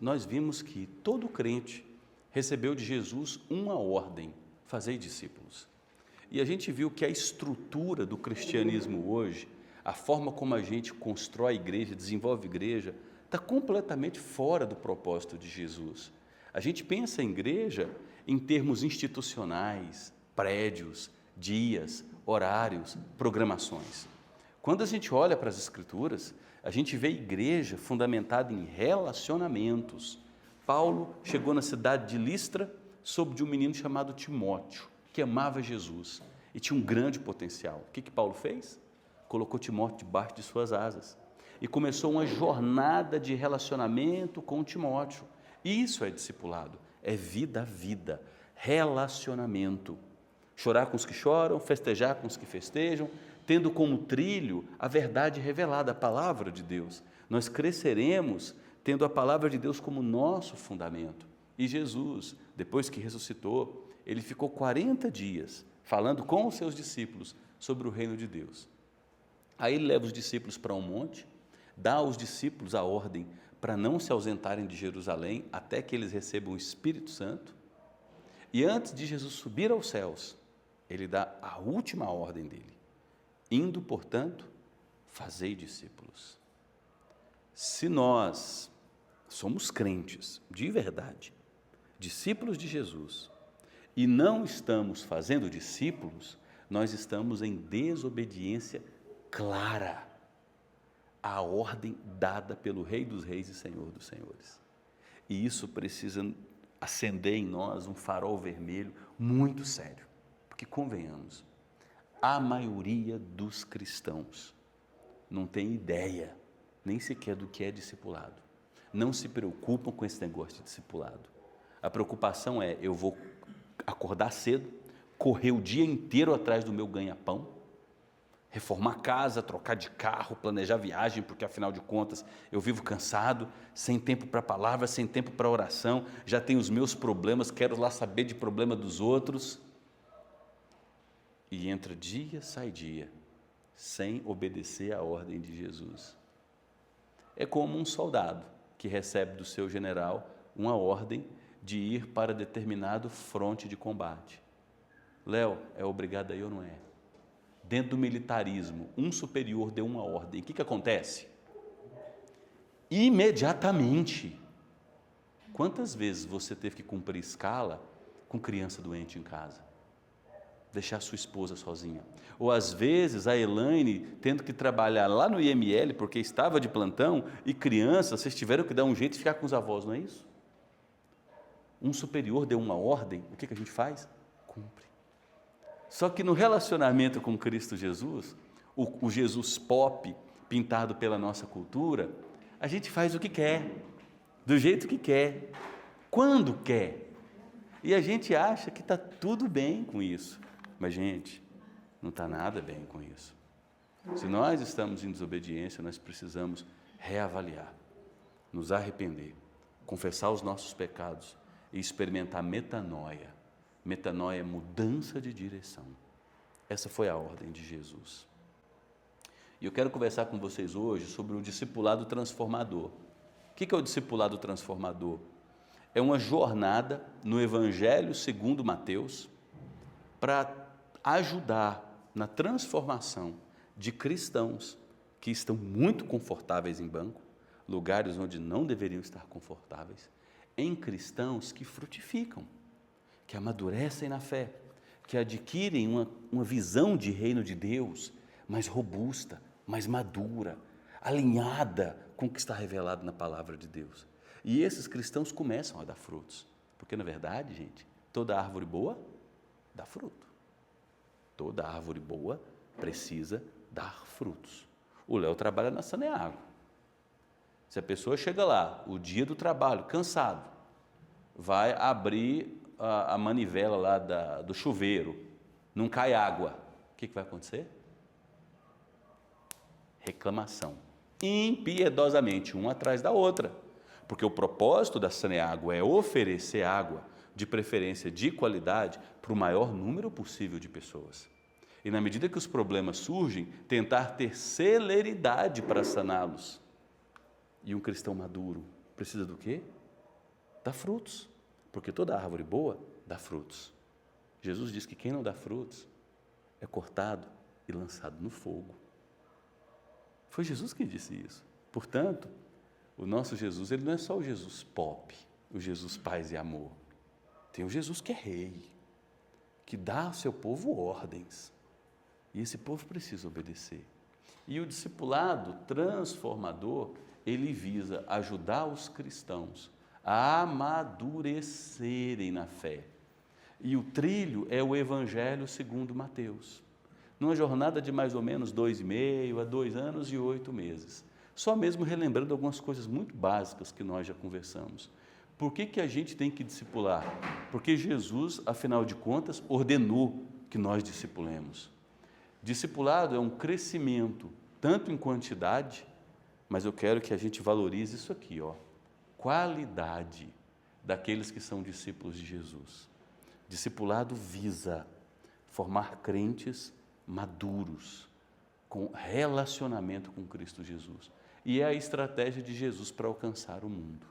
nós vimos que todo crente recebeu de Jesus uma ordem: fazei discípulos. E a gente viu que a estrutura do cristianismo hoje, a forma como a gente constrói igreja, desenvolve igreja, está completamente fora do propósito de Jesus. A gente pensa em igreja em termos institucionais, prédios, dias, horários, programações. Quando a gente olha para as Escrituras, a gente vê igreja fundamentada em relacionamentos. Paulo chegou na cidade de Listra sob de um menino chamado Timóteo, que amava Jesus e tinha um grande potencial. O que Paulo fez? Colocou Timóteo debaixo de suas asas e começou uma jornada de relacionamento com Timóteo. Isso é discipulado, é vida a vida, relacionamento. Chorar com os que choram, festejar com os que festejam, tendo como trilho a verdade revelada, a palavra de Deus. Nós cresceremos tendo a palavra de Deus como nosso fundamento. E Jesus, depois que ressuscitou, ele ficou 40 dias falando com os seus discípulos sobre o reino de Deus. Aí ele leva os discípulos para um monte, dá aos discípulos a ordem para não se ausentarem de Jerusalém até que eles recebam o Espírito Santo. E antes de Jesus subir aos céus, ele dá a última ordem dele: indo, portanto, fazei discípulos. Se nós somos crentes de verdade, discípulos de Jesus, e não estamos fazendo discípulos, nós estamos em desobediência clara à ordem dada pelo Rei dos Reis e Senhor dos Senhores. E isso precisa acender em nós um farol vermelho muito sério, porque convenhamos, a maioria dos cristãos não tem ideia nem sequer do que é discipulado, não se preocupam com esse negócio de discipulado. A preocupação é: eu vou acordar cedo, correr o dia inteiro atrás do meu ganha-pão, reformar a casa, trocar de carro, planejar viagem, porque afinal de contas eu vivo cansado, sem tempo para a palavra, sem tempo para a oração, já tenho os meus problemas, quero lá saber de problema dos outros. E entra dia, sai dia, sem obedecer à ordem de Jesus. É como um soldado que recebe do seu general uma ordem de ir para determinado fronte de combate. Léo, é obrigado aí ou não é? Dentro do militarismo, um superior deu uma ordem, o que acontece? Imediatamente. Quantas vezes você teve que cumprir escala com criança doente em casa? Deixar sua esposa sozinha. Ou às vezes a Elaine tendo que trabalhar lá no IML porque estava de plantão, e criança, vocês tiveram que dar um jeito de ficar com os avós, não é isso? Um superior deu uma ordem, o que a gente faz? Cumpre. Só que no relacionamento com Cristo Jesus, o Jesus pop, pintado pela nossa cultura, a gente faz o que quer, do jeito que quer, quando quer. E a gente acha que está tudo bem com isso. Mas, gente, não está nada bem com isso. Se nós estamos em desobediência, nós precisamos reavaliar, nos arrepender, confessar os nossos pecados e experimentar metanoia. Metanoia é mudança de direção. Essa foi a ordem de Jesus. E eu quero conversar com vocês hoje sobre o discipulado transformador. O que é o discipulado transformador? É uma jornada no Evangelho segundo Mateus para ajudar na transformação de cristãos que estão muito confortáveis em banco, lugares onde não deveriam estar confortáveis, em cristãos que frutificam, que amadurecem na fé, que adquirem uma visão de reino de Deus mais robusta, mais madura, alinhada com o que está revelado na palavra de Deus. E esses cristãos começam a dar frutos, porque na verdade, gente, toda árvore boa dá fruto. Toda árvore boa precisa dar frutos. O Léo trabalha na Saneago. Se a pessoa chega lá, o dia do trabalho, cansado, vai abrir a manivela lá do chuveiro, não cai água, o que vai acontecer? Reclamação, impiedosamente, uma atrás da outra, porque o propósito da Saneago é oferecer água, de preferência de qualidade, para o maior número possível de pessoas. E na medida que os problemas surgem, tentar ter celeridade para saná-los. E um cristão maduro precisa do quê? Dá frutos, porque toda árvore boa dá frutos. Jesus diz que quem não dá frutos é cortado e lançado no fogo. Foi Jesus que disse isso. Portanto, o nosso Jesus, ele não é só o Jesus pop, o Jesus paz e amor. Tem o Jesus que é rei, que dá ao seu povo ordens. E esse povo precisa obedecer. E o discipulado transformador, ele visa ajudar os cristãos a amadurecerem na fé. E o trilho é o Evangelho segundo Mateus. Numa jornada de mais ou menos 2,5 a 2 anos e 8 meses. Só mesmo relembrando algumas coisas muito básicas que nós já conversamos. Por que a gente tem que discipular? Porque Jesus, afinal de contas, ordenou que nós discipulemos. Discipulado é um crescimento, tanto em quantidade, mas eu quero que a gente valorize isso aqui, qualidade daqueles que são discípulos de Jesus. Discipulado visa formar crentes maduros, com relacionamento com Cristo Jesus. E é a estratégia de Jesus para alcançar o mundo.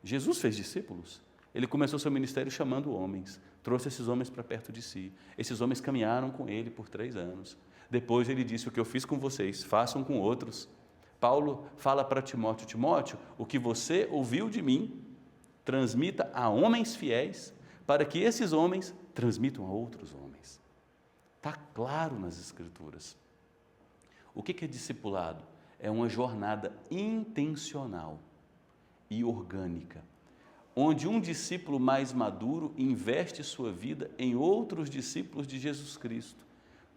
Jesus fez discípulos. Ele começou seu ministério chamando homens, trouxe esses homens para perto de si. Esses homens caminharam com ele por 3 anos. Depois ele disse: o que eu fiz com vocês, façam com outros. Paulo fala para Timóteo: Timóteo, o que você ouviu de mim, transmita a homens fiéis, para que esses homens transmitam a outros homens. Está claro nas Escrituras. O que é discipulado? É uma jornada intencional e orgânica, onde um discípulo mais maduro investe sua vida em outros discípulos de Jesus Cristo,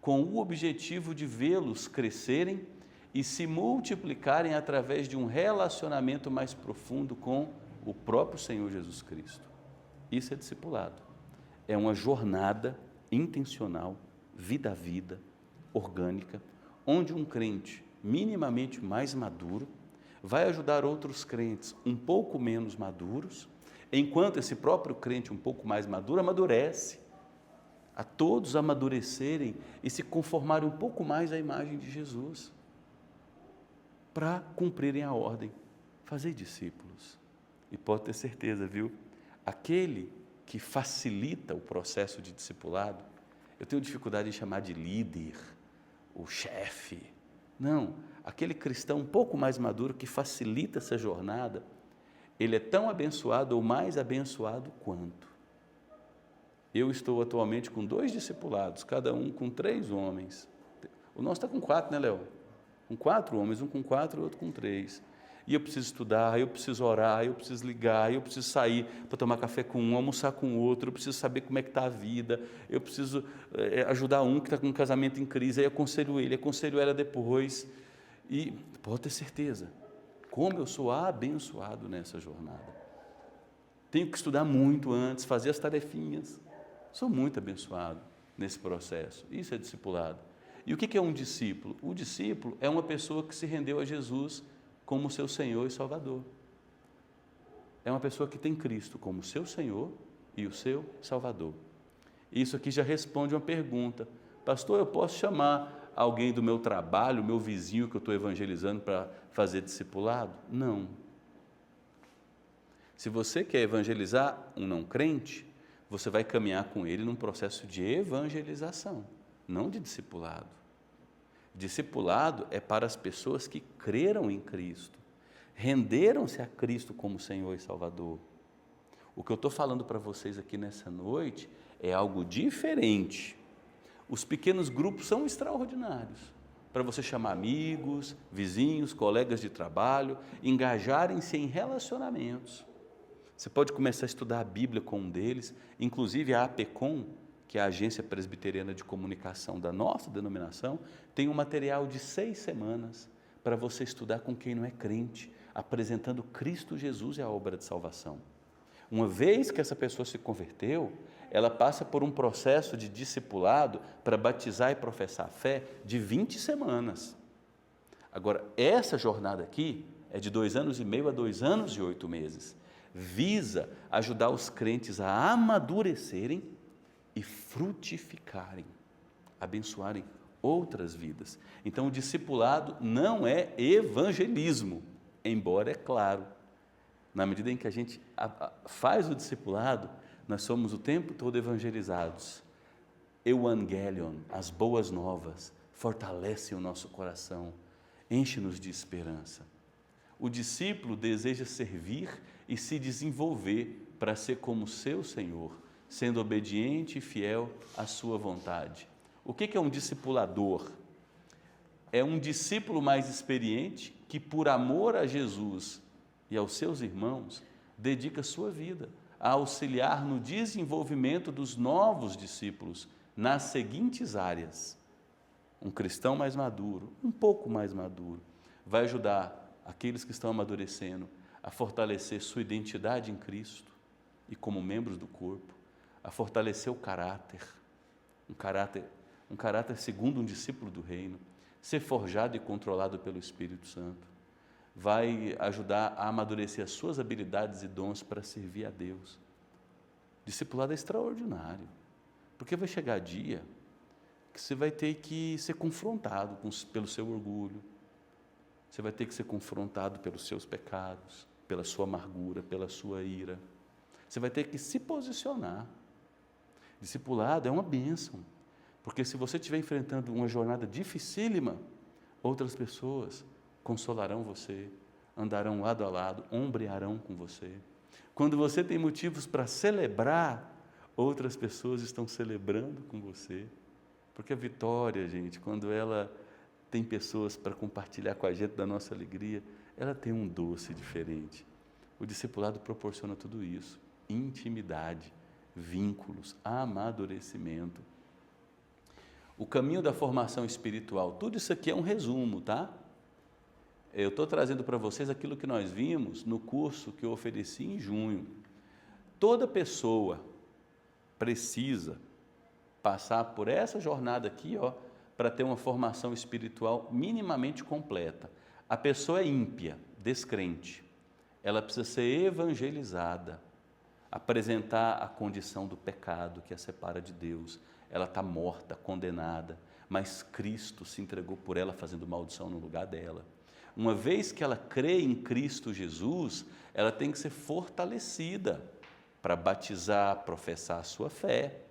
com o objetivo de vê-los crescerem e se multiplicarem através de um relacionamento mais profundo com o próprio Senhor Jesus Cristo. Isso é discipulado. É uma jornada intencional, vida a vida, orgânica, onde um crente minimamente mais maduro vai ajudar outros crentes um pouco menos maduros, enquanto esse próprio crente um pouco mais maduro amadurece, a todos amadurecerem e se conformarem um pouco mais à imagem de Jesus, para cumprirem a ordem, fazer discípulos. E pode ter certeza, viu? Aquele que facilita o processo de discipulado, eu tenho dificuldade em chamar de líder, o chefe. Não, aquele cristão um pouco mais maduro que facilita essa jornada, ele é tão abençoado ou mais abençoado quanto. Eu estou atualmente com 2 discipulados, cada um com 3 homens. O nosso está com 4, né, Léo? Com 4 homens, um com 4 e outro com 3. E eu preciso estudar, eu preciso orar, eu preciso ligar, eu preciso sair para tomar café com um, almoçar com o outro, eu preciso saber como é que está a vida, eu preciso ajudar um que está com um casamento em crise, aí aconselho ele, aconselho ela depois. E pode ter certeza, como eu sou abençoado nessa jornada. Tenho que estudar muito antes, fazer as tarefinhas. Sou muito abençoado nesse processo. Isso é discipulado. E o que é um discípulo? O discípulo é uma pessoa que se rendeu a Jesus como seu Senhor e Salvador. É uma pessoa que tem Cristo como seu Senhor e o seu Salvador. Isso aqui já responde uma pergunta. Pastor, eu posso chamar alguém do meu trabalho, meu vizinho que eu estou evangelizando para fazer discipulado? Não. Se você quer evangelizar um não crente, você vai caminhar com ele num processo de evangelização, não de discipulado. Discipulado é para as pessoas que creram em Cristo, renderam-se a Cristo como Senhor e Salvador. O que eu estou falando para vocês aqui nessa noite é algo diferente. Os pequenos grupos são extraordinários, para você chamar amigos, vizinhos, colegas de trabalho, engajarem-se em relacionamentos. Você pode começar a estudar a Bíblia com um deles, inclusive a APECOM, que é a Agência Presbiteriana de Comunicação da nossa denominação, tem um material de 6 semanas para você estudar com quem não é crente, apresentando Cristo Jesus e a obra de salvação. Uma vez que essa pessoa se converteu, ela passa por um processo de discipulado para batizar e professar a fé de 20 semanas. Agora, essa jornada aqui é de 2 anos e meio a 2 anos e 8 meses. Visa ajudar os crentes a amadurecerem e frutificarem, abençoarem outras vidas. Então, o discipulado não é evangelismo, embora, é claro, Na medida em que a gente faz o discipulado, nós somos o tempo todo evangelizados. Evangelion, as boas novas, fortalece o nosso coração, enche-nos de esperança. O discípulo deseja servir e se desenvolver para ser como seu Senhor, sendo obediente e fiel à sua vontade. O que é um discipulador? É um discípulo mais experiente que, por amor a Jesus e aos seus irmãos, dedica sua vida a auxiliar no desenvolvimento dos novos discípulos nas seguintes áreas. Um cristão mais maduro, um pouco mais maduro, vai ajudar aqueles que estão amadurecendo a fortalecer sua identidade em Cristo e como membros do corpo, a fortalecer o caráter, um caráter segundo um discípulo do reino, ser forjado e controlado pelo Espírito Santo, vai ajudar a amadurecer as suas habilidades e dons para servir a Deus. Discipulado é extraordinário, porque vai chegar dia que você vai ter que ser confrontado pelo seu orgulho, você vai ter que ser confrontado pelos seus pecados, pela sua amargura, pela sua ira, você vai ter que se posicionar. Discipulado é uma bênção, porque se você estiver enfrentando uma jornada dificílima, outras pessoas consolarão você, andarão lado a lado, ombrearão com você. Quando você tem motivos para celebrar, outras pessoas estão celebrando com você, porque a vitória, gente, quando ela tem pessoas para compartilhar com a gente da nossa alegria, ela tem um doce diferente. O discipulado proporciona tudo isso, intimidade, vínculos, amadurecimento. O caminho da formação espiritual, tudo isso aqui é um resumo, tá? Eu estou trazendo para vocês aquilo que nós vimos no curso que eu ofereci em junho. Toda pessoa precisa passar por essa jornada aqui, para ter uma formação espiritual minimamente completa. A pessoa é ímpia, descrente, ela precisa ser evangelizada, apresentar a condição do pecado que a separa de Deus. Ela está morta, condenada, mas Cristo se entregou por ela, fazendo maldição no lugar dela. Uma vez que ela crê em Cristo Jesus, ela tem que ser fortalecida para batizar, professar a sua fé.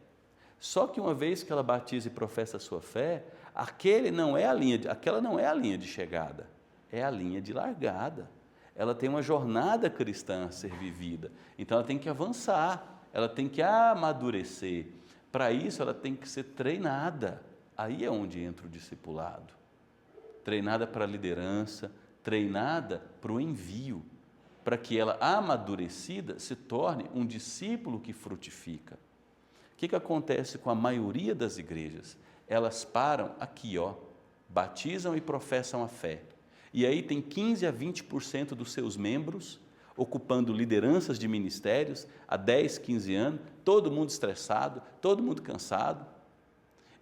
Só que uma vez que ela batiza e professa a sua fé, aquela não é a linha de chegada, é a linha de largada. Ela tem uma jornada cristã a ser vivida, então ela tem que avançar, ela tem que amadurecer. Para isso ela tem que ser treinada, aí é onde entra o discipulado. Treinada para a liderança, treinada para o envio, para que ela, amadurecida, se torne um discípulo que frutifica. O que acontece com a maioria das igrejas? Elas param aqui, batizam e professam a fé. E aí tem 15 a 20% dos seus membros ocupando lideranças de ministérios há 10, 15 anos, todo mundo estressado, todo mundo cansado,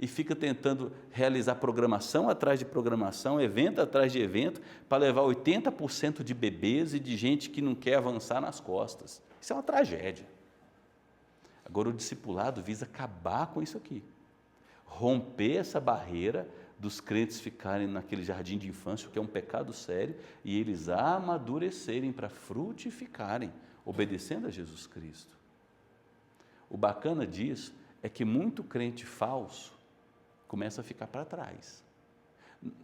e fica tentando realizar programação atrás de programação, evento atrás de evento, para levar 80% de bebês e de gente que não quer avançar nas costas. Isso é uma tragédia. Agora, o discipulado visa acabar com isso aqui, romper essa barreira dos crentes ficarem naquele jardim de infância, que é um pecado sério, e eles amadurecerem para frutificarem, obedecendo a Jesus Cristo. O bacana disso é que muito crente falso começa a ficar para trás.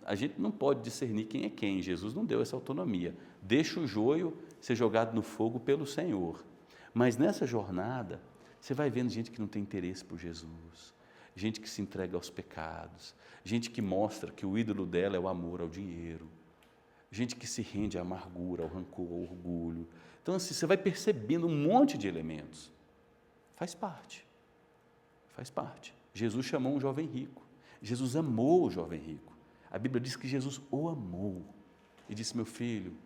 A gente não pode discernir quem é quem, Jesus não deu essa autonomia. Deixa o joio ser jogado no fogo pelo Senhor. Mas nessa jornada, você vai vendo gente que não tem interesse por Jesus, gente que se entrega aos pecados, gente que mostra que o ídolo dela é o amor ao dinheiro, gente que se rende à amargura, ao rancor, ao orgulho. Então, assim, você vai percebendo um monte de elementos. Faz parte. Faz parte. Jesus chamou um jovem rico. Jesus amou o jovem rico. A Bíblia diz que Jesus o amou e disse: meu filho,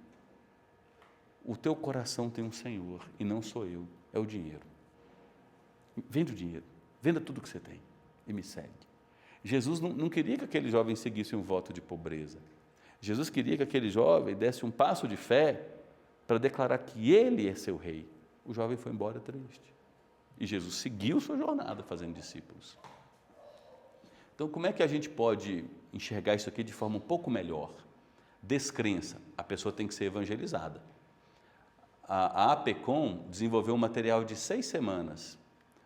o teu coração tem um Senhor e não sou eu, é o dinheiro. Vende o dinheiro, venda tudo que você tem e me segue. Jesus não queria que aquele jovem seguisse um voto de pobreza. Jesus queria que aquele jovem desse um passo de fé para declarar que ele é seu rei. O jovem foi embora triste. E Jesus seguiu sua jornada fazendo discípulos. Então, como é que a gente pode enxergar isso aqui de forma um pouco melhor? Descrença, a pessoa tem que ser evangelizada. a APECOM desenvolveu um material de 6 semanas.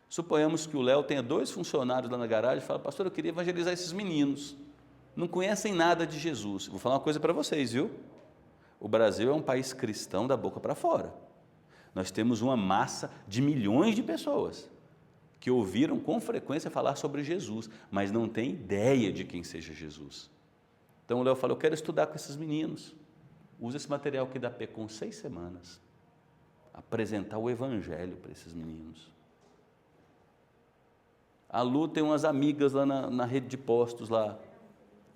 Suponhamos que o Léo tenha 2 funcionários lá na garagem e fala, pastor, eu queria evangelizar esses meninos. Não conhecem nada de Jesus. Vou falar uma coisa para vocês, viu? O Brasil é um país cristão da boca para fora. Nós temos uma massa de milhões de pessoas que ouviram com frequência falar sobre Jesus, mas não têm ideia de quem seja Jesus. Então o Léo falou, eu quero estudar com esses meninos. Usa esse material aqui da APECOM 6 semanas. Apresentar o evangelho para esses meninos. A Lu tem umas amigas lá na rede de postos lá.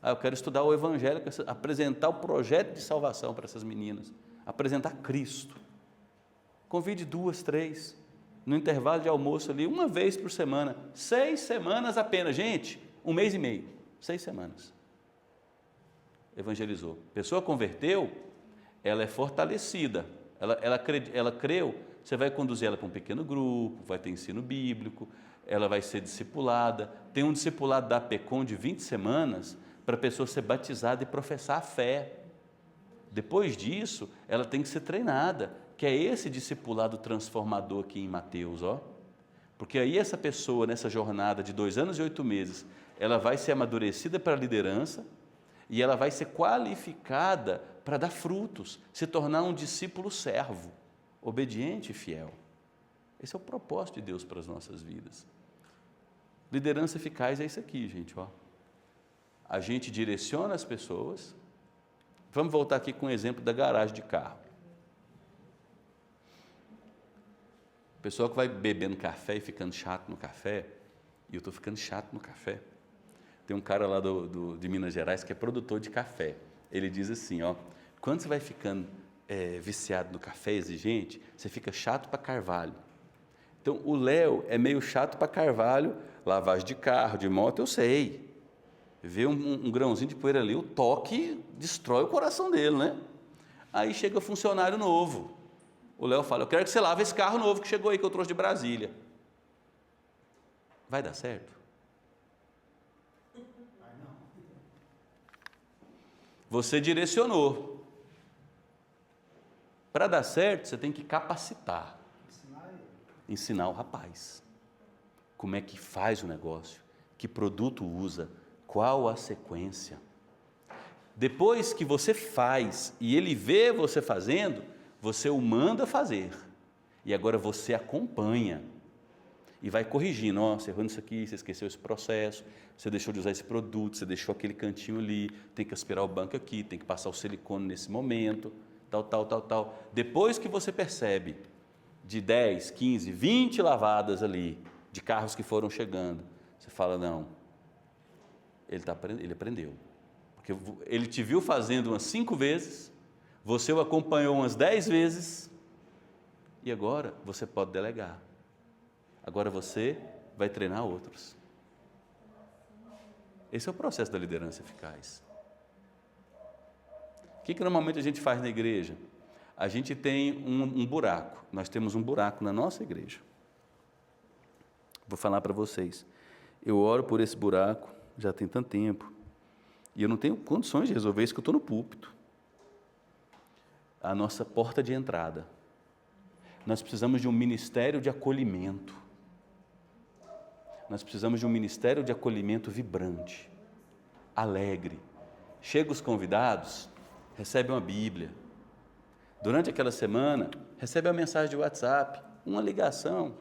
Eu quero estudar o evangelho, apresentar o projeto de salvação para essas meninas. Apresentar Cristo. Convide 2, 3, no intervalo de almoço ali, uma vez por semana. 6 semanas apenas. Gente, 1 mês e meio. 6 semanas. Evangelizou. Pessoa converteu, ela é fortalecida. Ela creu, você vai conduzir ela para um pequeno grupo, vai ter ensino bíblico, ela vai ser discipulada. Tem um discipulado da APECOM de 20 semanas para a pessoa ser batizada e professar a fé. Depois disso, ela tem que ser treinada, que é esse discipulado transformador aqui em Mateus, ó. Porque aí essa pessoa, nessa jornada de 2 anos e 8 meses, ela vai ser amadurecida para a liderança e ela vai ser qualificada para dar frutos, se tornar um discípulo servo, obediente e fiel. Esse é o propósito de Deus para as nossas vidas. Liderança eficaz é isso aqui, gente, ó. A gente direciona as pessoas. Vamos voltar aqui com o exemplo da garagem de carro. O pessoal que vai bebendo café e ficando chato no café, e eu estou ficando chato no café. Tem um cara lá de Minas Gerais que é produtor de café. Ele diz assim, ó, quando você vai ficando viciado no café exigente, você fica chato para carvalho. Então, o Léo é meio chato para carvalho, lavagem de carro, de moto, eu sei. Vê um grãozinho de poeira ali, o toque destrói o coração dele, né? Aí chega funcionário novo. O Léo fala, eu quero que você lave esse carro novo que chegou aí, que eu trouxe de Brasília. Vai dar certo? Você direcionou. Para dar certo, você tem que capacitar. Ensinar o rapaz. Como é que faz o negócio? Que produto usa? Qual a sequência? Depois que você faz e ele vê você fazendo, você o manda fazer. E agora você acompanha. E vai corrigindo, ó, você errou nisso aqui, você esqueceu esse processo, você deixou de usar esse produto, você deixou aquele cantinho ali, tem que aspirar o banco aqui, tem que passar o silicone nesse momento, tal. Depois que você percebe de 10, 15, 20 lavadas ali, de carros que foram chegando, você fala, não, ele aprendeu. Porque ele te viu fazendo umas 5 vezes, você o acompanhou umas 10 vezes, e agora você pode delegar. Agora você vai treinar outros. Esse é o processo da liderança eficaz. O que normalmente a gente faz na igreja? A gente tem um buraco. Nós temos um buraco na nossa igreja. Vou falar para vocês. Eu oro por esse buraco já tem tanto tempo. E eu não tenho condições de resolver isso que eu estou no púlpito. A nossa porta de entrada. Nós precisamos de um ministério de acolhimento. Nós precisamos de um ministério de acolhimento vibrante, alegre. Chega os convidados, recebe uma Bíblia. Durante aquela semana, recebe uma mensagem de WhatsApp, uma ligação,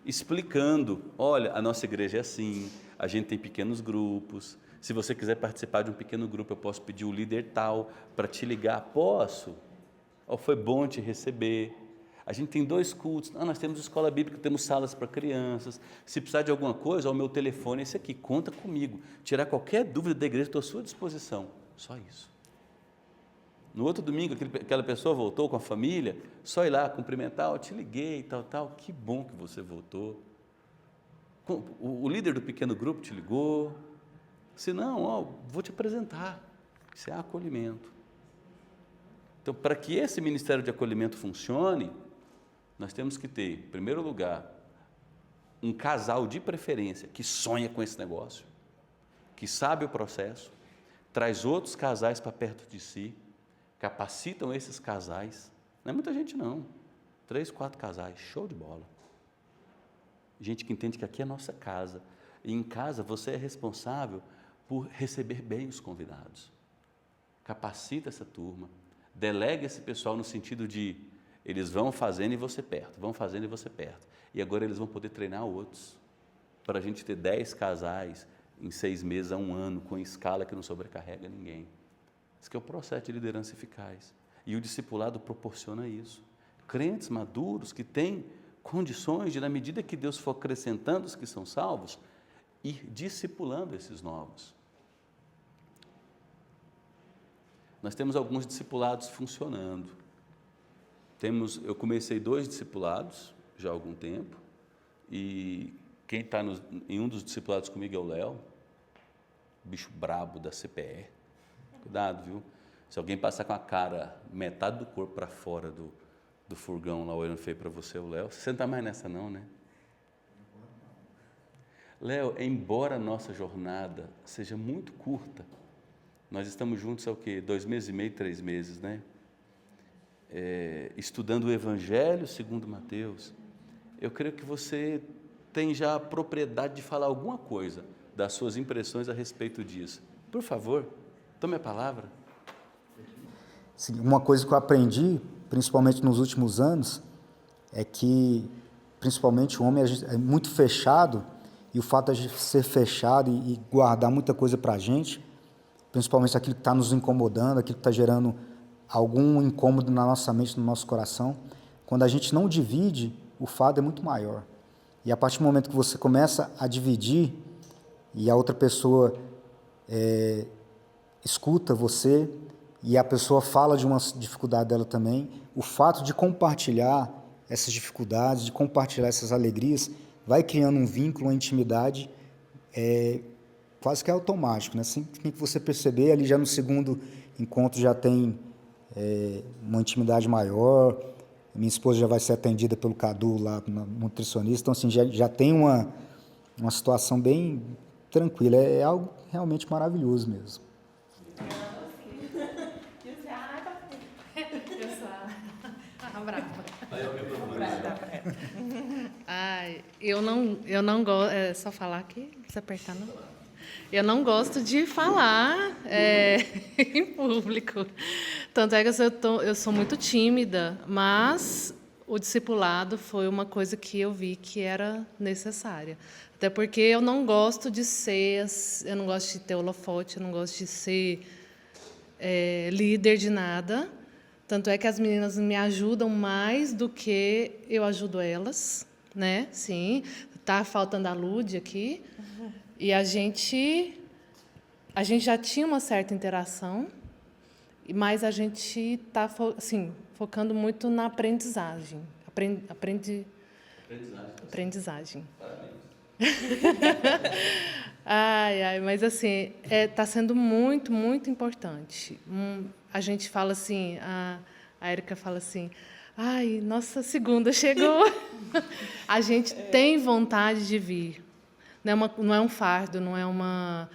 explicando, olha, a nossa igreja é assim, a gente tem pequenos grupos, se você quiser participar de um pequeno grupo, eu posso pedir o líder tal para te ligar, posso? Oh, foi bom te receber. A gente tem 2 cultos, nós temos escola bíblica, temos salas para crianças, se precisar de alguma coisa, o meu telefone é esse aqui, conta comigo, tirar qualquer dúvida da igreja, estou à sua disposição, só isso. No outro domingo, aquela pessoa voltou com a família, só ir lá cumprimentar, eu te liguei, tal, que bom que você voltou. O líder do pequeno grupo te ligou, se não, vou te apresentar, isso é acolhimento. Então, para que esse ministério de acolhimento funcione, nós temos que ter, em primeiro lugar, um casal de preferência que sonha com esse negócio, que sabe o processo, traz outros casais para perto de si, capacitam esses casais Não é muita gente, não. 3, 4 casais, show de bola. Gente que entende que aqui é a nossa casa. E em casa você é responsável por receber bem os convidados. Capacita essa turma, delega esse pessoal no sentido de eles vão fazendo e você perto, vão fazendo e você perto. E agora eles vão poder treinar outros, para a gente ter 10 casais em 6 meses a 1 ano, com escala que não sobrecarrega ninguém. Esse que é o processo de liderança eficaz. E o discipulado proporciona isso. Crentes maduros que têm condições de, na medida que Deus for acrescentando os que são salvos, ir discipulando esses novos. Nós temos alguns discipulados funcionando. Eu comecei 2 discipulados já há algum tempo, e quem está em um dos discipulados comigo é o Léo, bicho brabo da CPE. Cuidado, viu? Se alguém passar com a cara, metade do corpo para fora do furgão lá olhando feio para você, o Léo, você não está mais nessa não, né? Léo, embora a nossa jornada seja muito curta, nós estamos juntos há o quê? 2 meses e meio, 3 meses, né? Estudando o Evangelho segundo Mateus. Eu creio que você tem já a propriedade de falar alguma coisa das suas impressões a respeito disso. Por favor, tome a palavra. Sim, uma coisa que eu aprendi, principalmente nos últimos anos, é que, principalmente o homem é muito fechado, e o fato de ser fechado e guardar muita coisa para a gente, principalmente aquilo que está nos incomodando, aquilo que está gerando algum incômodo na nossa mente, no nosso coração, quando a gente não divide, o fardo é muito maior. E a partir do momento que você começa a dividir e a outra pessoa escuta você e a pessoa fala de uma dificuldade dela também, o fato de compartilhar essas dificuldades, de compartilhar essas alegrias, vai criando um vínculo, uma intimidade quase que automático, né? Assim que você perceber, ali já no segundo encontro já tem uma intimidade maior. Minha esposa já vai ser atendida pelo Cadu lá, nutricionista, então assim, já tem uma situação bem tranquila, é algo realmente maravilhoso mesmo. Eu não gosto, só falar aqui, não precisa apertar não. Eu não gosto de falar em público. Tanto é que eu sou muito tímida, mas o discipulado foi uma coisa que eu vi que era necessária. Até porque eu não gosto de ter holofote, eu não gosto de ser líder de nada. Tanto é que as meninas me ajudam mais do que eu ajudo elas, né? Sim, tá faltando a Lud aqui. E a gente já tinha uma certa interação, mas a gente está focando muito na aprendizagem. Aprendizagem. Mas assim, está sendo muito, muito importante. A gente fala assim, a Érica fala assim, ai, nossa segunda chegou. A gente tem vontade de vir. Não é um fardo, não é uma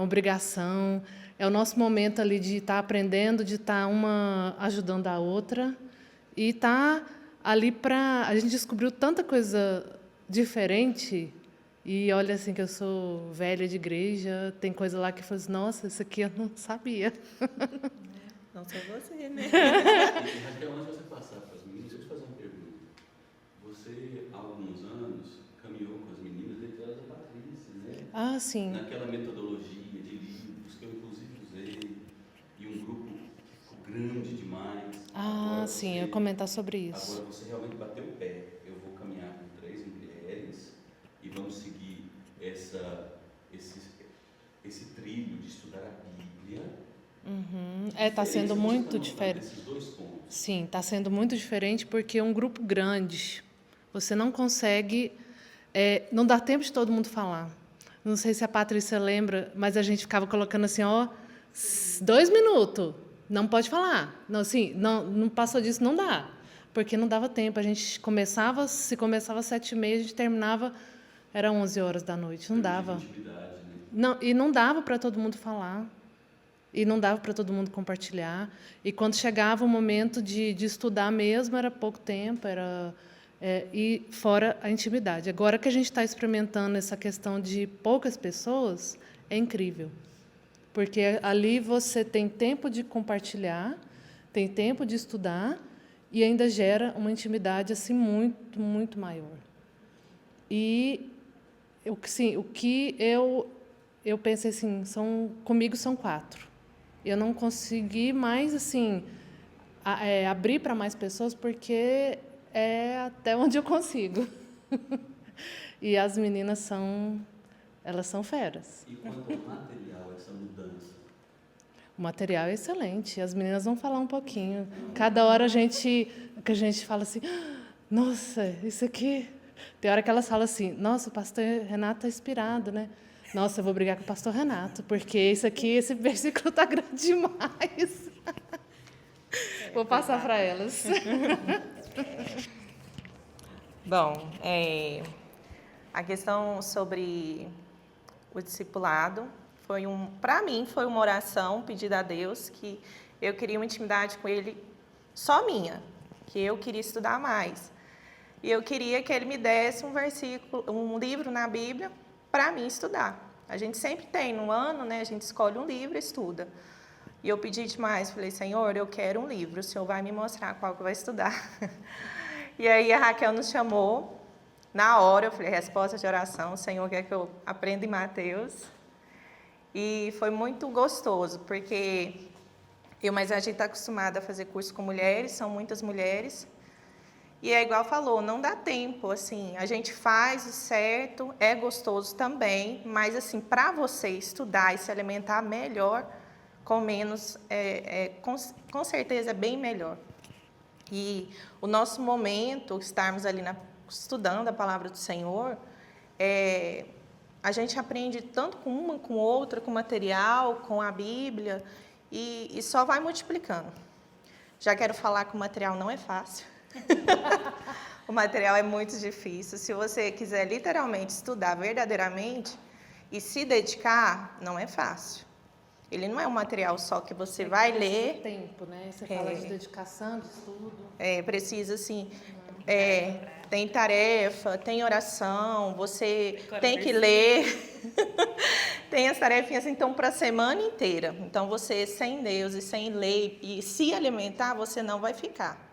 obrigação. É o nosso momento ali de estar aprendendo, de estar uma ajudando a outra. E estar ali para... A gente descobriu tanta coisa diferente. E olha, assim, que eu sou velha de igreja, tem coisa lá que eu falo assim, nossa, isso aqui eu não sabia. Não só você, né? E Raquel, antes de você passar para as meninas, deixa eu te fazer uma pergunta. Você, há alguns anos, caminhou com as meninas, entre elas a Patrícia, né? Ah, sim. Naquela metodologia de livros que eu, inclusive, usei, e um grupo que ficou grande demais. Ah, sim, eu ia comentar sobre isso. Agora você realmente bateu o pé. Eu vou caminhar com 3 mulheres e vamos seguir esse trilho de estudar a Bíblia. Está sendo muito diferente. Esses 2 pontos. Sim, está sendo muito diferente porque um grupo grande, você não consegue, não dá tempo de todo mundo falar. Não sei se a Patrícia lembra, mas a gente ficava colocando assim, 2 minutos, não pode falar. Não, assim, não passou disso, não dá, porque não dava tempo. A gente se começava às 7h30, a gente terminava, era 11 horas da noite, não dava. Intimidade, né? Não, e não dava para todo mundo falar. e não dava para todo mundo compartilhar. E quando chegava o momento de estudar mesmo, era pouco tempo, e fora a intimidade. Agora que a gente está experimentando essa questão de poucas pessoas, é incrível. Porque ali você tem tempo de compartilhar, tem tempo de estudar e ainda gera uma intimidade assim muito, muito maior. E o que eu pensei assim, comigo são 4. Eu não consegui mais assim abrir para mais pessoas porque é até onde eu consigo. E as meninas elas são feras. E quanto ao material, essa mudança? O material é excelente. As meninas vão falar um pouquinho. Cada hora que a gente fala assim, nossa, isso aqui. Tem hora que elas falam assim, nossa, o pastor Renato está inspirado, né? Nossa, eu vou brigar com o pastor Renato, porque esse versículo está grande demais. Vou passar para elas. Bom, a questão sobre o discipulado para mim foi uma oração pedida a Deus, que eu queria uma intimidade com Ele só minha, que eu queria estudar mais. E eu queria que Ele me desse um livro na Bíblia para mim estudar. A gente sempre tem, no ano, né, a gente escolhe um livro e estuda. E eu pedi demais, falei, Senhor, eu quero um livro, o Senhor vai me mostrar qual que eu vou estudar. E aí a Raquel nos chamou, na hora eu falei, resposta de oração, o Senhor quer que eu aprenda em Mateus. E foi muito gostoso, porque mas a gente está acostumada a fazer curso com mulheres, são muitas mulheres. E é igual falou, não dá tempo, assim, a gente faz o certo, é gostoso também, mas assim, para você estudar e se alimentar melhor, com menos, com certeza é bem melhor. E o nosso momento, estarmos ali estudando a palavra do Senhor, a gente aprende tanto com uma, com outra, com material, com a Bíblia, e só vai multiplicando. Já quero falar que o material não é fácil. O material é muito difícil. Se você quiser literalmente estudar verdadeiramente e se dedicar, não é fácil. Ele não é um material só que você vai ler. Tempo, né? Você fala de dedicação, de estudo. Precisa, assim, tem tarefa, tem oração, você tem que ler. Tem as tarefinhas, então, para a semana inteira. Então, você, sem Deus e sem ler e se alimentar, você não vai ficar.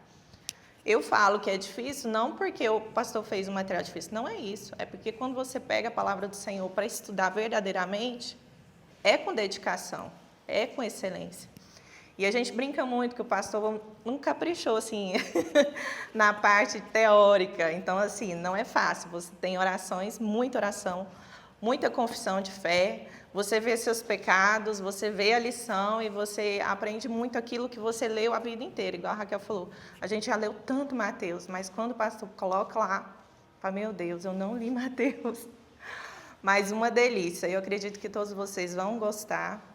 Eu falo que é difícil, não porque o pastor fez um material difícil, não é isso. É porque quando você pega a palavra do Senhor para estudar verdadeiramente, é com dedicação, é com excelência. E a gente brinca muito que o pastor não caprichou, assim, na parte teórica. Então, assim, não é fácil. Você tem orações, muita oração, muita confissão de fé. Você vê seus pecados, você vê a lição e você aprende muito aquilo que você leu a vida inteira. Igual a Raquel falou, a gente já leu tanto Mateus, mas quando o pastor coloca lá, fala, meu Deus, eu não li Mateus. Mas uma delícia, eu acredito que todos vocês vão gostar.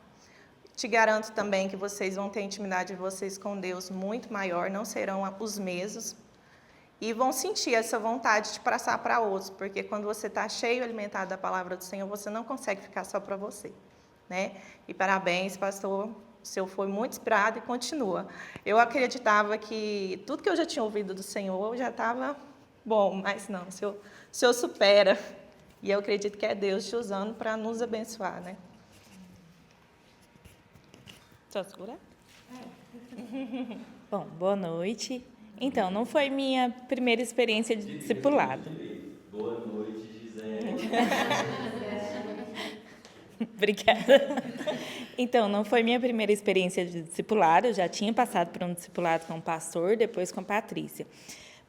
Te garanto também que vocês vão ter intimidade de vocês com Deus muito maior, não serão os mesmos. E vão sentir essa vontade de passar para outros, porque quando você está cheio, alimentado da palavra do Senhor, você não consegue ficar só para você, né? E parabéns, pastor, o senhor foi muito inspirado e continua. Eu acreditava que tudo que eu já tinha ouvido do Senhor já estava bom, mas não, o senhor supera. E eu acredito que é Deus te usando para nos abençoar, né? Só segurar? Bom, boa noite. Então, não foi minha primeira experiência de discipulado. Boa noite, Gisele. Obrigada. Então, não foi minha primeira experiência de discipulado, eu já tinha passado por um discipulado com o pastor, depois com a Patrícia.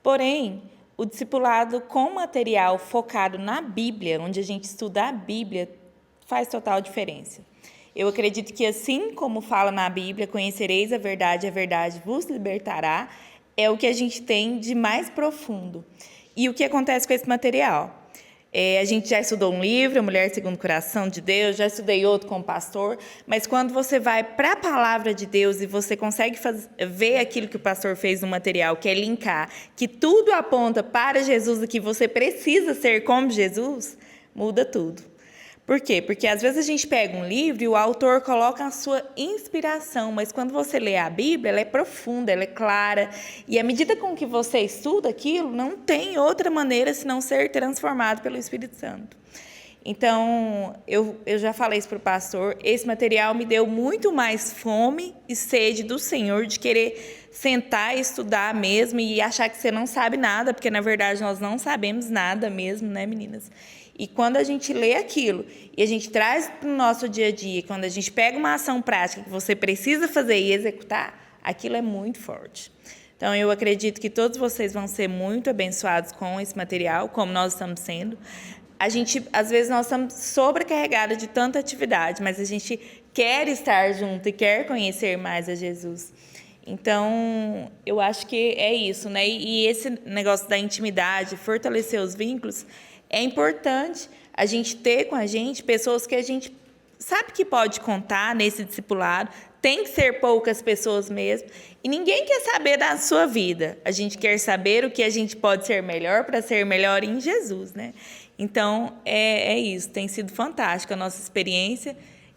Porém, o discipulado com material focado na Bíblia, onde a gente estuda a Bíblia, faz total diferença. Eu acredito que, assim como fala na Bíblia, conhecereis a verdade vos libertará, é o que a gente tem de mais profundo. E o que acontece com esse material? A gente já estudou um livro, A Mulher Segundo o Coração de Deus, já estudei outro com o pastor, mas quando você vai para a palavra de Deus e você consegue ver aquilo que o pastor fez no material, que é linkar, que tudo aponta para Jesus e que você precisa ser como Jesus, muda tudo. Por quê? Porque às vezes a gente pega um livro e o autor coloca a sua inspiração, mas quando você lê a Bíblia, ela é profunda, ela é clara, e à medida com que você estuda aquilo, não tem outra maneira senão ser transformado pelo Espírito Santo. Então, eu já falei isso para o pastor, esse material me deu muito mais fome e sede do Senhor, de querer sentar e estudar mesmo, e achar que você não sabe nada, porque, na verdade, nós não sabemos nada mesmo, né, meninas? E quando a gente lê aquilo e a gente traz para o nosso dia a dia, quando a gente pega uma ação prática que você precisa fazer e executar, aquilo é muito forte. Então, eu acredito que todos vocês vão ser muito abençoados com esse material, como nós estamos sendo. A gente, às vezes, nós estamos sobrecarregados de tanta atividade, mas a gente quer estar junto e quer conhecer mais a Jesus. Então, eu acho que é isso, né? E esse negócio da intimidade, fortalecer os vínculos, é importante a gente ter com a gente pessoas que a gente sabe que pode contar nesse discipulado, tem que ser poucas pessoas mesmo, e ninguém quer saber da sua vida. A gente quer saber o que a gente pode ser melhor para ser melhor em Jesus, né? Então, é isso. Tem sido fantástica a nossa experiência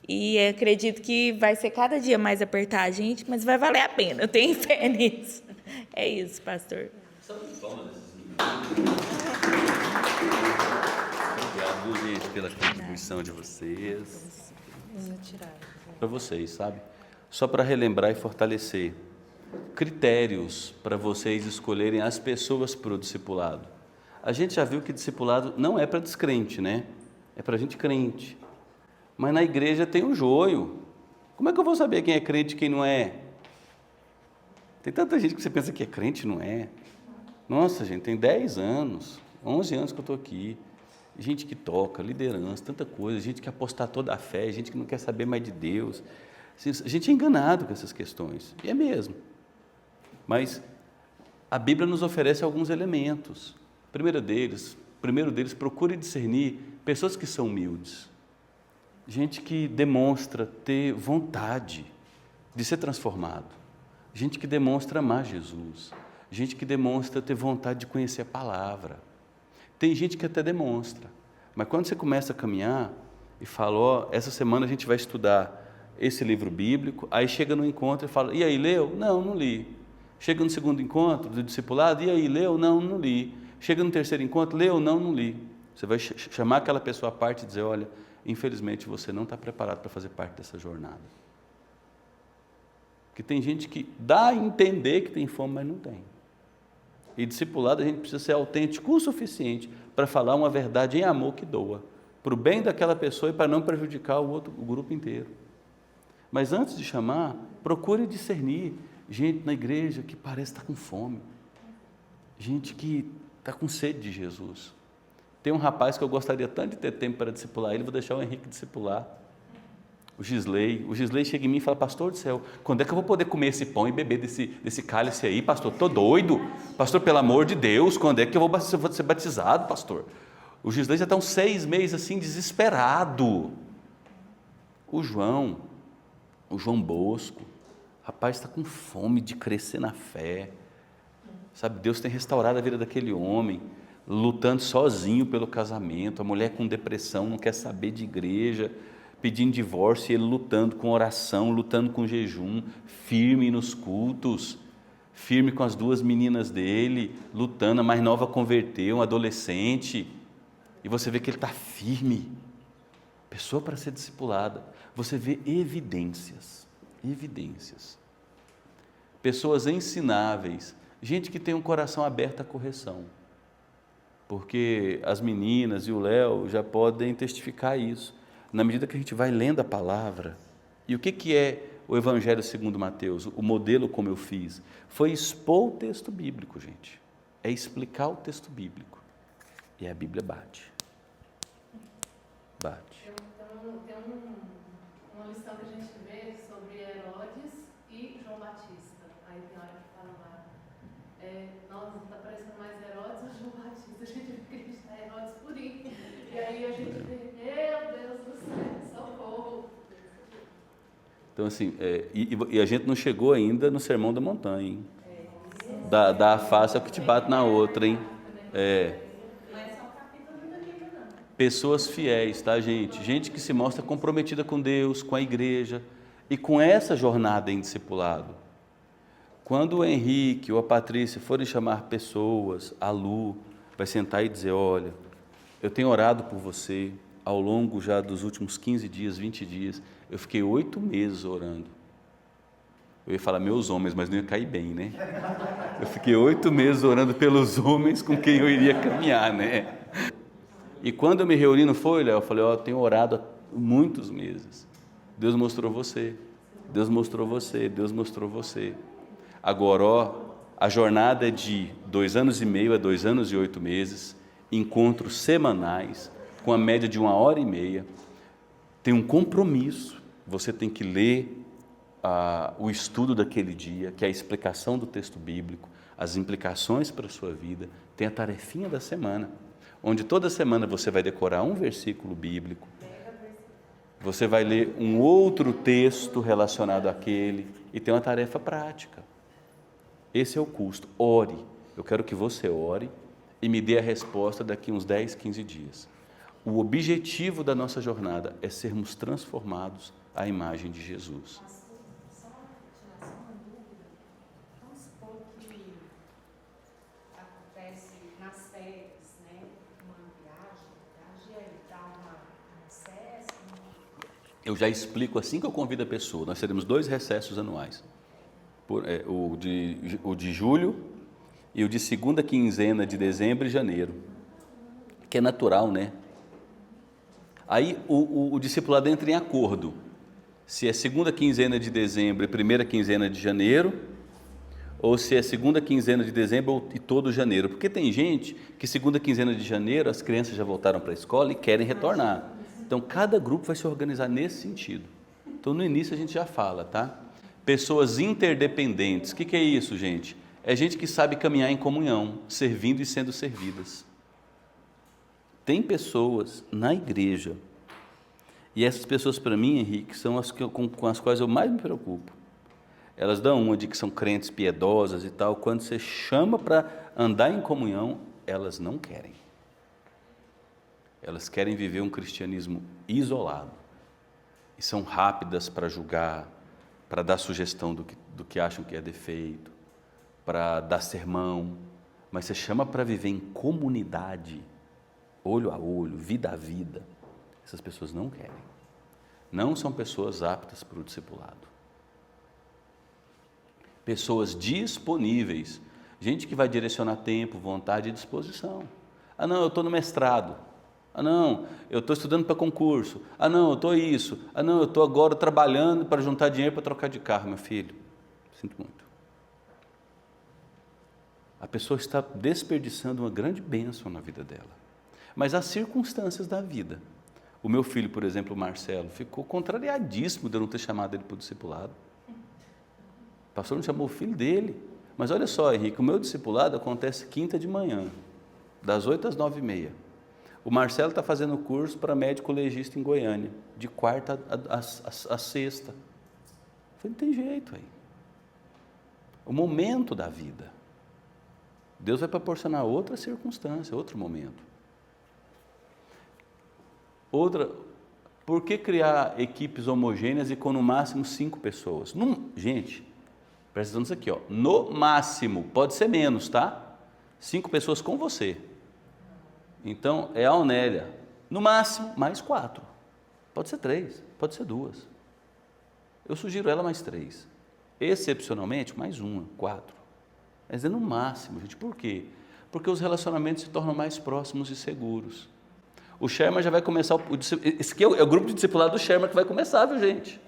e acredito que vai ser cada dia mais apertar a gente, mas vai valer a pena. Eu tenho fé nisso. É isso, pastor. Obrigado, gente, pela contribuição de vocês. Para vocês, sabe? Só para relembrar e fortalecer. Critérios para vocês escolherem as pessoas para o discipulado. A gente já viu que discipulado não é para descrente, né? É para gente crente. Mas na igreja tem um joio. Como é que eu vou saber quem é crente e quem não é? Tem tanta gente que você pensa que é crente e não é. Nossa, gente, tem 10 anos, 11 anos que eu estou aqui. Gente que toca, liderança, tanta coisa. Gente que apostar toda a fé, gente que não quer saber mais de Deus. A gente é enganado com essas questões. E é mesmo. Mas a Bíblia nos oferece alguns elementos. Primeiro deles, procure discernir pessoas que são humildes. Gente que demonstra ter vontade de ser transformado. Gente que demonstra amar Jesus. Gente que demonstra ter vontade de conhecer a palavra. Tem gente que até demonstra. Mas quando você começa a caminhar e fala, ó, essa semana a gente vai estudar esse livro bíblico, aí chega no encontro e fala, e aí, leu? Não, não li. Chega no segundo encontro do discipulado, e aí, leu? Não, não li. Chega no terceiro encontro, leu? Não, não li. Você vai chamar aquela pessoa à parte e dizer, olha, infelizmente você não está preparado para fazer parte dessa jornada. Porque tem gente que dá a entender que tem fome, mas não tem. E discipulado a gente precisa ser autêntico o suficiente para falar uma verdade em amor que doa, para o bem daquela pessoa e para não prejudicar o grupo inteiro. Mas antes de chamar, procure discernir gente na igreja que parece estar com fome, gente que está com sede de Jesus. Tem um rapaz que eu gostaria tanto de ter tempo para discipular ele, vou deixar o Henrique discipular. O Gisley chega em mim e fala, pastor do céu, quando é que eu vou poder comer esse pão e beber desse cálice aí, pastor? Estou doido. Pastor, pelo amor de Deus, quando é que eu vou ser batizado, pastor? O Gisley já está uns 6 meses assim, desesperado. O João Bosco, rapaz, está com fome de crescer na fé. Sabe, Deus tem restaurado a vida daquele homem, lutando sozinho pelo casamento, a mulher com depressão, não quer saber de igreja, pedindo divórcio, e ele lutando com oração, lutando com jejum, firme nos cultos, firme com as 2 meninas dele, lutando, a mais nova converteu, um adolescente, e você vê que ele está firme, pessoa para ser discipulada, você vê evidências, pessoas ensináveis, gente que tem um coração aberto à correção, porque as meninas e o Léo já podem testificar isso, na medida que a gente vai lendo a palavra. E o que é o Evangelho segundo Mateus? O modelo como eu fiz? Foi expor o texto bíblico, gente. É explicar o texto bíblico. E a Bíblia bate. Tem uma lição que a gente vê sobre Herodes e João Batista. Aí tem hora que fala lá, nossa, está parecendo mais Herodes ou João Batista? A gente vê que a gente está Herodes purinho. E aí a gente vê, meu Deus do céu, socorro. Então, assim, e a gente não chegou ainda no Sermão da Montanha, hein? Da face ao que te bate na outra, hein? Não é só o capítulo do livro, não. Pessoas fiéis, tá, gente? Gente que se mostra comprometida com Deus, com a igreja e com essa jornada em discipulado. Quando o Henrique ou a Patrícia forem chamar pessoas, a Lu vai sentar e dizer: olha, eu tenho orado por você ao longo já dos últimos 15 dias, 20 dias, eu fiquei 8 meses orando. Eu ia falar meus homens, mas não ia cair bem, né? Eu fiquei 8 meses orando pelos homens com quem eu iria caminhar, né? E quando eu me reuni, não foi, Léo? Eu falei: ó, eu tenho orado há muitos meses. Deus mostrou você, Deus mostrou você, Deus mostrou você. Agora, ó, a jornada é de 2 anos e meio a 2 anos e 8 meses, encontros semanais, com a média de 1h30. Tem um compromisso, você tem que ler o estudo daquele dia, que é a explicação do texto bíblico, as implicações para a sua vida. Tem a tarefinha da semana, onde toda semana você vai decorar um versículo bíblico, você vai ler um outro texto relacionado àquele e tem uma tarefa prática. Esse é o custo. Ore. Eu quero que você ore e me dê a resposta daqui uns 10, 15 dias. O objetivo da nossa jornada é sermos transformados à imagem de Jesus. Só uma dúvida. Vamos supor que acontece nas férias, né? Uma viagem é dar um recesso. Eu já explico assim que eu convido a pessoa. Nós teremos 2 recessos anuais. O de julho e o de segunda quinzena de dezembro e janeiro. Que é natural, né? Aí o discipulado entra em acordo. Se é segunda quinzena de dezembro e primeira quinzena de janeiro, ou se é segunda quinzena de dezembro e todo janeiro. Porque tem gente que segunda quinzena de janeiro as crianças já voltaram para a escola e querem retornar. Então cada grupo vai se organizar nesse sentido. Então no início a gente já fala, tá? Pessoas interdependentes. O que é isso, gente? É gente que sabe caminhar em comunhão, servindo e sendo servidas. Tem pessoas na igreja, e essas pessoas para mim, Henrique, são as com as quais eu mais me preocupo. Elas dão uma de que são crentes piedosas e tal, quando você chama para andar em comunhão, elas não querem. Elas querem viver um cristianismo isolado, e são rápidas para julgar, para dar sugestão do que acham que é defeito, para dar sermão, mas você chama para viver em comunidade, olho a olho, vida a vida, essas pessoas não querem. Não são pessoas aptas para o discipulado. Pessoas disponíveis, gente que vai direcionar tempo, vontade e disposição. Ah não, eu estou no mestrado. Ah não, eu estou estudando para concurso. Ah não, eu estou isso. Ah não, eu estou agora trabalhando para juntar dinheiro para trocar de carro, meu filho. Sinto muito. A pessoa está desperdiçando uma grande bênção na vida dela. Mas as circunstâncias da vida. O meu filho, por exemplo, o Marcelo, ficou contrariadíssimo de eu não ter chamado ele para o discipulado. O pastor não chamou o filho dele. Mas olha só, Henrique, o meu discipulado acontece quinta de manhã, das 8 às 9h30. O Marcelo está fazendo curso para médico legista em Goiânia, de quarta a sexta. Eu falei: não tem jeito aí. O momento da vida. Deus vai proporcionar outra circunstância, outro momento. Outra, por que criar equipes homogêneas e com no máximo 5 pessoas? Gente, presta atenção nisso aqui, ó. No máximo, pode ser menos, tá? 5 pessoas com você. Então, é a Onélia. No máximo, mais 4. Pode ser 3, pode ser 2. Eu sugiro ela mais 3. Excepcionalmente, mais 1, 4. Mas é no máximo, gente. Por quê? Porque os relacionamentos se tornam mais próximos e seguros. O Sherman já vai começar, esse aqui é o grupo de discipulado do Sherman que vai começar, viu, gente?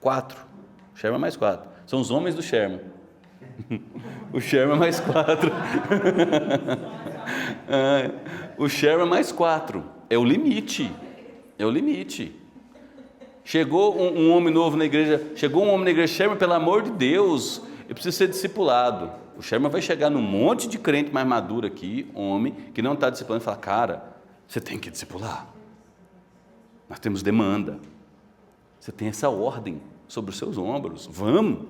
4. Sherman mais 4. São os homens do Sherman. O Sherman mais 4. O Sherman mais 4. É o limite. É o limite. Chegou um homem novo na igreja, Sherman, pelo amor de Deus, eu preciso ser discipulado. O Sherman vai chegar num monte de crente mais maduro aqui, homem, que não está discipulando, e falar: cara, você tem que discipular. Nós temos demanda. Você tem essa ordem sobre os seus ombros. Vamos.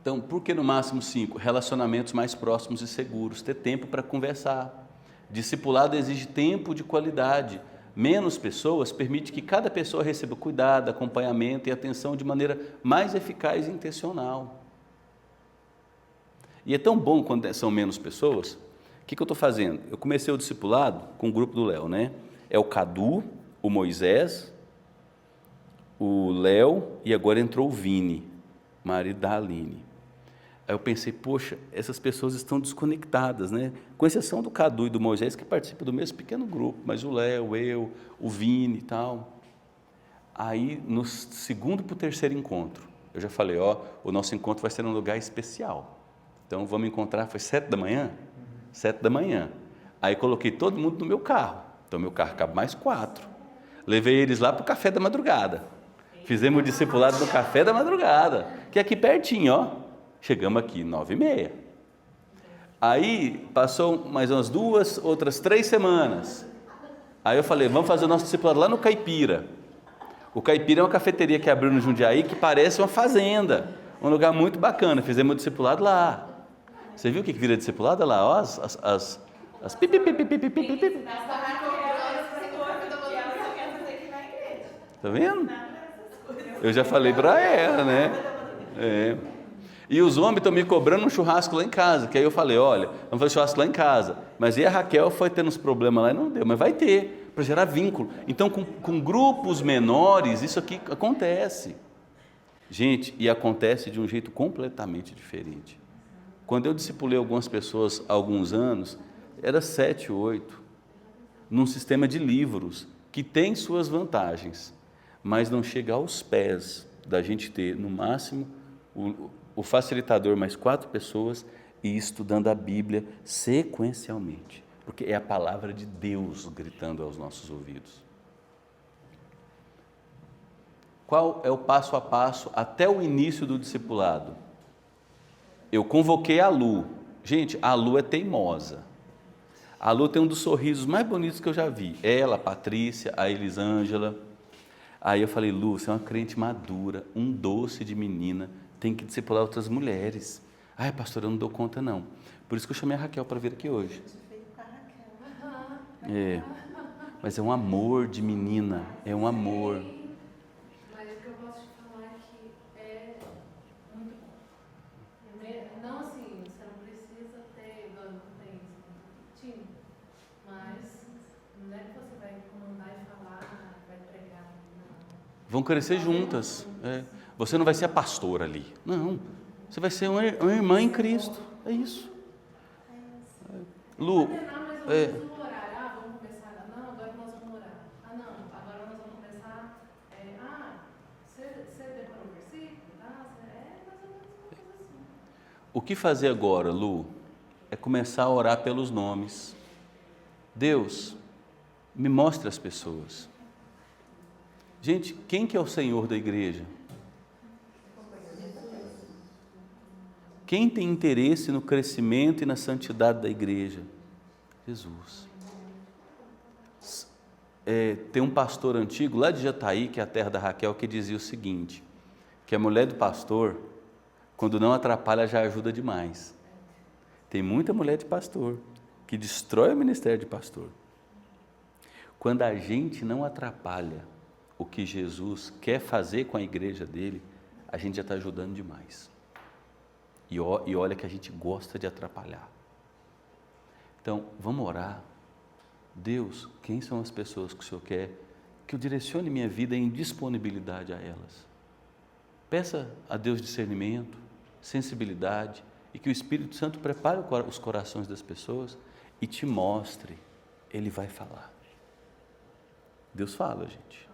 Então, por que no máximo 5? Relacionamentos mais próximos e seguros. Ter tempo para conversar. Discipulado exige tempo de qualidade. Menos pessoas permite que cada pessoa receba cuidado, acompanhamento e atenção de maneira mais eficaz e intencional. E é tão bom quando são menos pessoas. O que eu estou fazendo? Eu comecei o discipulado com o grupo do Léo, né? É o Cadu, o Moisés, o Léo e agora entrou o Vini, marido da Aline. Aí eu pensei, poxa, essas pessoas estão desconectadas, né? Com exceção do Cadu e do Moisés, que participam do mesmo pequeno grupo, mas o Léo, eu, o Vini e tal. Aí, no segundo para o terceiro encontro, eu já falei, ó, o nosso encontro vai ser num lugar especial. Então, vamos encontrar, foi 7 da manhã? 7 da manhã. Aí, coloquei todo mundo no meu carro. Então, meu carro cabe mais 4. Levei eles lá para o café da madrugada. Fizemos o discipulado no café da madrugada, que é aqui pertinho, ó. Chegamos aqui 9h30. Aí, passou mais umas 2, outras 3 semanas. Aí eu falei, vamos fazer o nosso discipulado lá no Caipira. O Caipira é uma cafeteria que abriu no Jundiaí, que parece uma fazenda. Um lugar muito bacana. Fizemos o discipulado lá. Você viu o que vira discipulado? Olha lá, ó, as pipi, pipi, pipi, pipi, pipi. Tá vendo? Eu já falei para ela, né? É. E os homens estão me cobrando um churrasco lá em casa, que aí eu falei, olha, vamos fazer churrasco lá em casa. Mas e a Raquel foi tendo uns problemas lá e não deu, mas vai ter, para gerar vínculo. Então, com grupos menores, isso aqui acontece. Gente, e acontece de um jeito completamente diferente. Quando eu discipulei algumas pessoas há alguns anos, era 7, 8, num sistema de livros, que tem suas vantagens, mas não chega aos pés da gente ter, no máximo, o facilitador mais 4 pessoas e estudando a Bíblia sequencialmente, porque é a palavra de Deus gritando aos nossos ouvidos. Qual é o passo a passo até o início do discipulado? Eu convoquei a Lu. Gente, a Lu é teimosa. A Lu tem um dos sorrisos mais bonitos que eu já vi. Ela, a Patrícia, a Elisângela. Aí eu falei, Lu, você é uma crente madura, um doce de menina, tem que discipular outras mulheres. Ai, pastor, eu não dou conta não. Por isso que eu chamei a Raquel para vir aqui hoje. É, mas é um amor de menina, é um amor. Mas o que eu posso te falar é que é muito bom. Não assim, você não precisa ter, não tem time, mas não é que você vai comandar e falar, vai pregar. Não. Vão crescer juntas. É. Você não vai ser a pastora ali. Não. Você vai ser uma irmã em Cristo. É isso. Lu, Vamos orar. Vamos começar. Não, agora nós vamos orar. Não, agora nós vamos começar. Você decorou o versículo? É mais ou menos uma coisa assim. o que fazer agora, Lu? É começar a orar pelos nomes. Deus, me mostre as pessoas. Gente, quem que é o Senhor da igreja? Quem tem interesse no crescimento e na santidade da igreja? Jesus. Tem um pastor antigo lá de Jataí, que é a terra da Raquel, que dizia o seguinte, que a mulher do pastor, quando não atrapalha, já ajuda demais. Tem muita mulher de pastor que destrói o ministério de pastor. Quando a gente não atrapalha o que Jesus quer fazer com a igreja dele, a gente já está ajudando demais. E olha que a gente gosta de atrapalhar. Então, vamos orar. Deus, quem são as pessoas que o Senhor quer que eu direcione minha vida em disponibilidade a elas? Peça a Deus discernimento, sensibilidade e que o Espírito Santo prepare os corações das pessoas e te mostre. Ele vai falar. Deus fala, gente.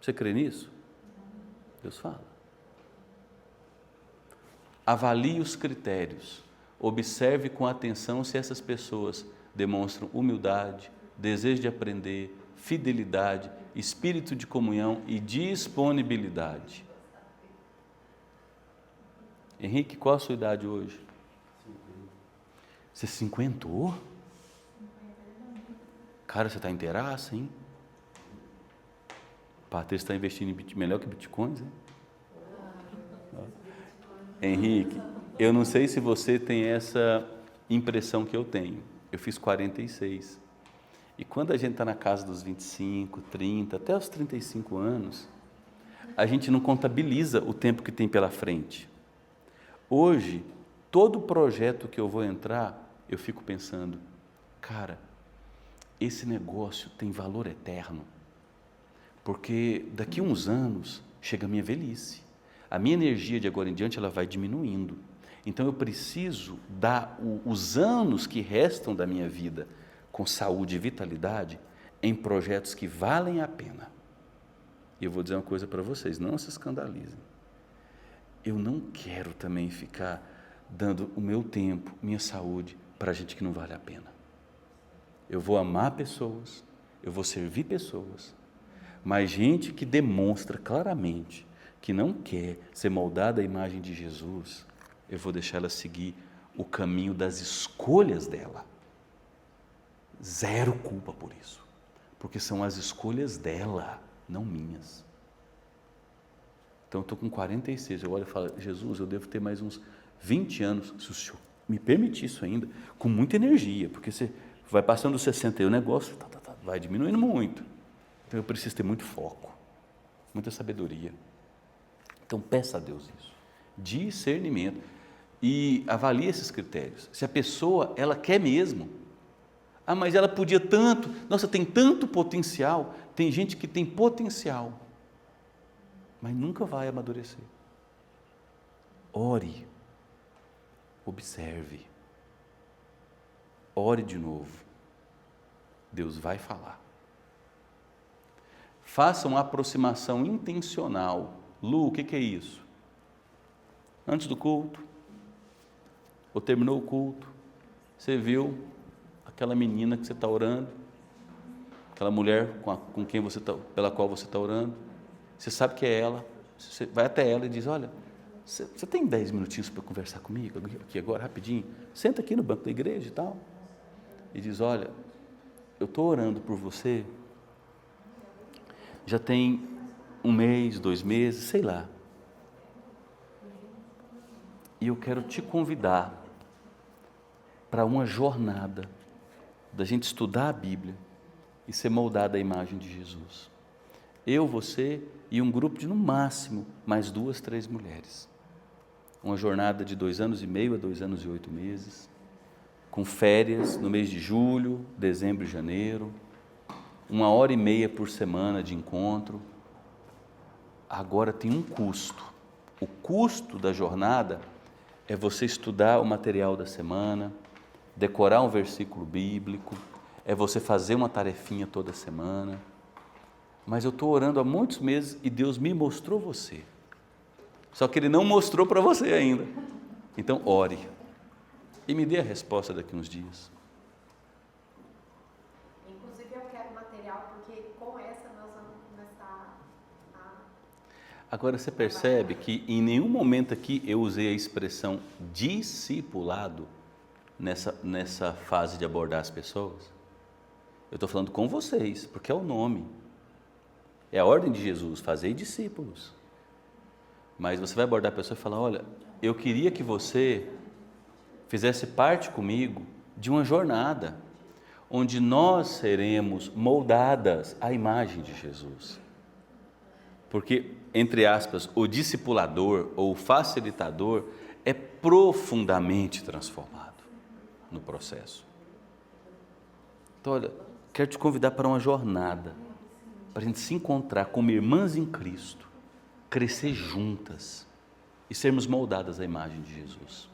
Você crê nisso? Deus fala. Avalie os critérios. Observe com atenção se essas pessoas demonstram humildade, desejo de aprender, fidelidade, espírito de comunhão e disponibilidade. Henrique, qual a sua idade hoje? 50. Você 50? Cara, você está inteiraça, hein? Patrícia está investindo em melhor que bitcoins, hein? Henrique, eu não sei se você tem essa impressão que eu tenho, eu fiz 46. E quando a gente está na casa dos 25, 30, até os 35 anos, a gente não contabiliza o tempo que tem pela frente. Hoje, todo projeto que eu vou entrar, eu fico pensando, cara, esse negócio tem valor eterno, porque daqui a uns anos chega a minha velhice. A minha energia de agora em diante ela vai diminuindo. Então eu preciso dar os anos que restam da minha vida com saúde e vitalidade em projetos que valem a pena. E eu vou dizer uma coisa para vocês, não se escandalizem. Eu não quero também ficar dando o meu tempo, minha saúde para gente que não vale a pena. Eu vou amar pessoas, eu vou servir pessoas, mas gente que demonstra claramente que não quer ser moldada à imagem de Jesus, eu vou deixar ela seguir o caminho das escolhas dela. Zero culpa por isso, porque são as escolhas dela, não minhas. Então eu estou com 46, eu olho e falo, Jesus, eu devo ter mais uns 20 anos, se o Senhor me permitir isso ainda, com muita energia, porque você vai passando dos 60 e o negócio vai diminuindo muito. Então eu preciso ter muito foco, muita sabedoria. Então peça a Deus isso, discernimento, e avalie esses critérios. Se a pessoa, ela quer mesmo, mas ela podia tanto, nossa, tem tanto potencial, tem gente que tem potencial, mas nunca vai amadurecer. Ore, observe, ore de novo, Deus vai falar. Faça uma aproximação intencional. Lu, o que é isso? Antes do culto, ou terminou o culto, você viu aquela menina que você está orando, aquela mulher com quem você pela qual você está orando, você sabe que é ela, você vai até ela e diz, olha, você tem 10 minutinhos para conversar comigo, aqui agora, rapidinho, senta aqui no banco da igreja e tal, e diz, olha, eu estou orando por você, já tem 1 mês, 2 meses, sei lá, e eu quero te convidar para uma jornada da gente estudar a Bíblia e ser moldado à imagem de Jesus. Eu, você e um grupo de, no máximo, mais 2, 3 mulheres. Uma jornada de 2 anos e meio a 2 anos e 8 meses, com férias no mês de julho, dezembro e janeiro, 1h30 por semana de encontro. Agora tem um custo. O custo da jornada é você estudar o material da semana, decorar um versículo bíblico, é você fazer uma tarefinha toda semana. Mas eu estou orando há muitos meses e Deus me mostrou você. Só que Ele não mostrou para você ainda. Então, ore. E me dê a resposta daqui a uns dias. Inclusive, eu quero material, porque com essa nós vamos começar a... Agora, você percebe que em nenhum momento aqui eu usei a expressão discipulado nessa fase de abordar as pessoas. Eu estou falando com vocês, porque é o nome. É a ordem de Jesus, fazei discípulos. Mas você vai abordar a pessoa e falar, olha, eu queria que você fizesse parte comigo de uma jornada, onde nós seremos moldadas à imagem de Jesus. Porque, entre aspas, o discipulador ou o facilitador é profundamente transformado no processo. Então, olha, quero te convidar para uma jornada, para a gente se encontrar como irmãs em Cristo, crescer juntas e sermos moldadas à imagem de Jesus.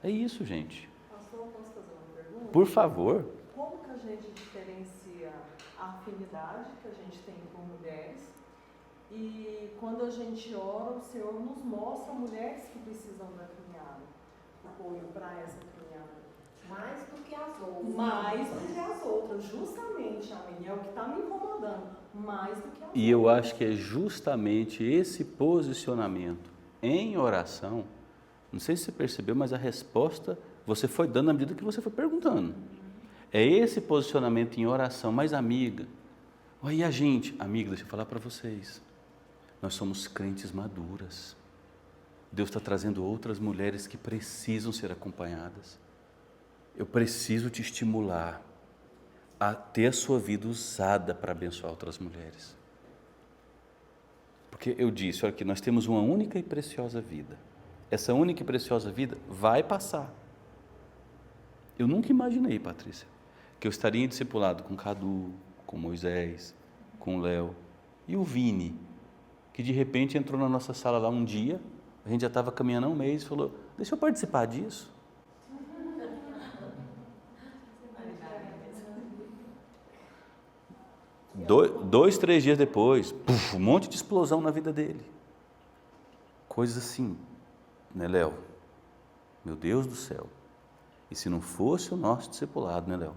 É isso, gente. Pastor, posso fazer uma pergunta? Por favor. Como que a gente diferencia a afinidade que a gente tem com mulheres e quando a gente ora, o Senhor nos mostra mulheres que precisam da caminhada, apoio para essa caminhada? Mais do que as outras. Mais do que as outras, justamente, Aline, é o que está me incomodando, mais do que as outras. E eu acho que é justamente esse posicionamento em oração, não sei se você percebeu, mas a resposta você foi dando na medida que você foi perguntando. É esse posicionamento em oração, mas amiga, e a gente, amiga, deixa eu falar para vocês, nós somos crentes maduras, Deus está trazendo outras mulheres que precisam ser acompanhadas. eu preciso te estimular a ter a sua vida usada para abençoar outras mulheres. Porque eu disse, olha aqui, nós temos uma única e preciosa vida. Essa única e preciosa vida vai passar. Eu nunca imaginei, Patrícia, que eu estaria em discipulado com Cadu, com Moisés, com o Léo e o Vini, que de repente entrou na nossa sala lá um dia, a gente já estava caminhando há um mês e falou, deixa eu participar disso. Dois, 3 dias depois, um monte de explosão na vida dele. Coisas assim, né, Léo? Meu Deus do céu. E se não fosse o nosso discipulado, né, Léo?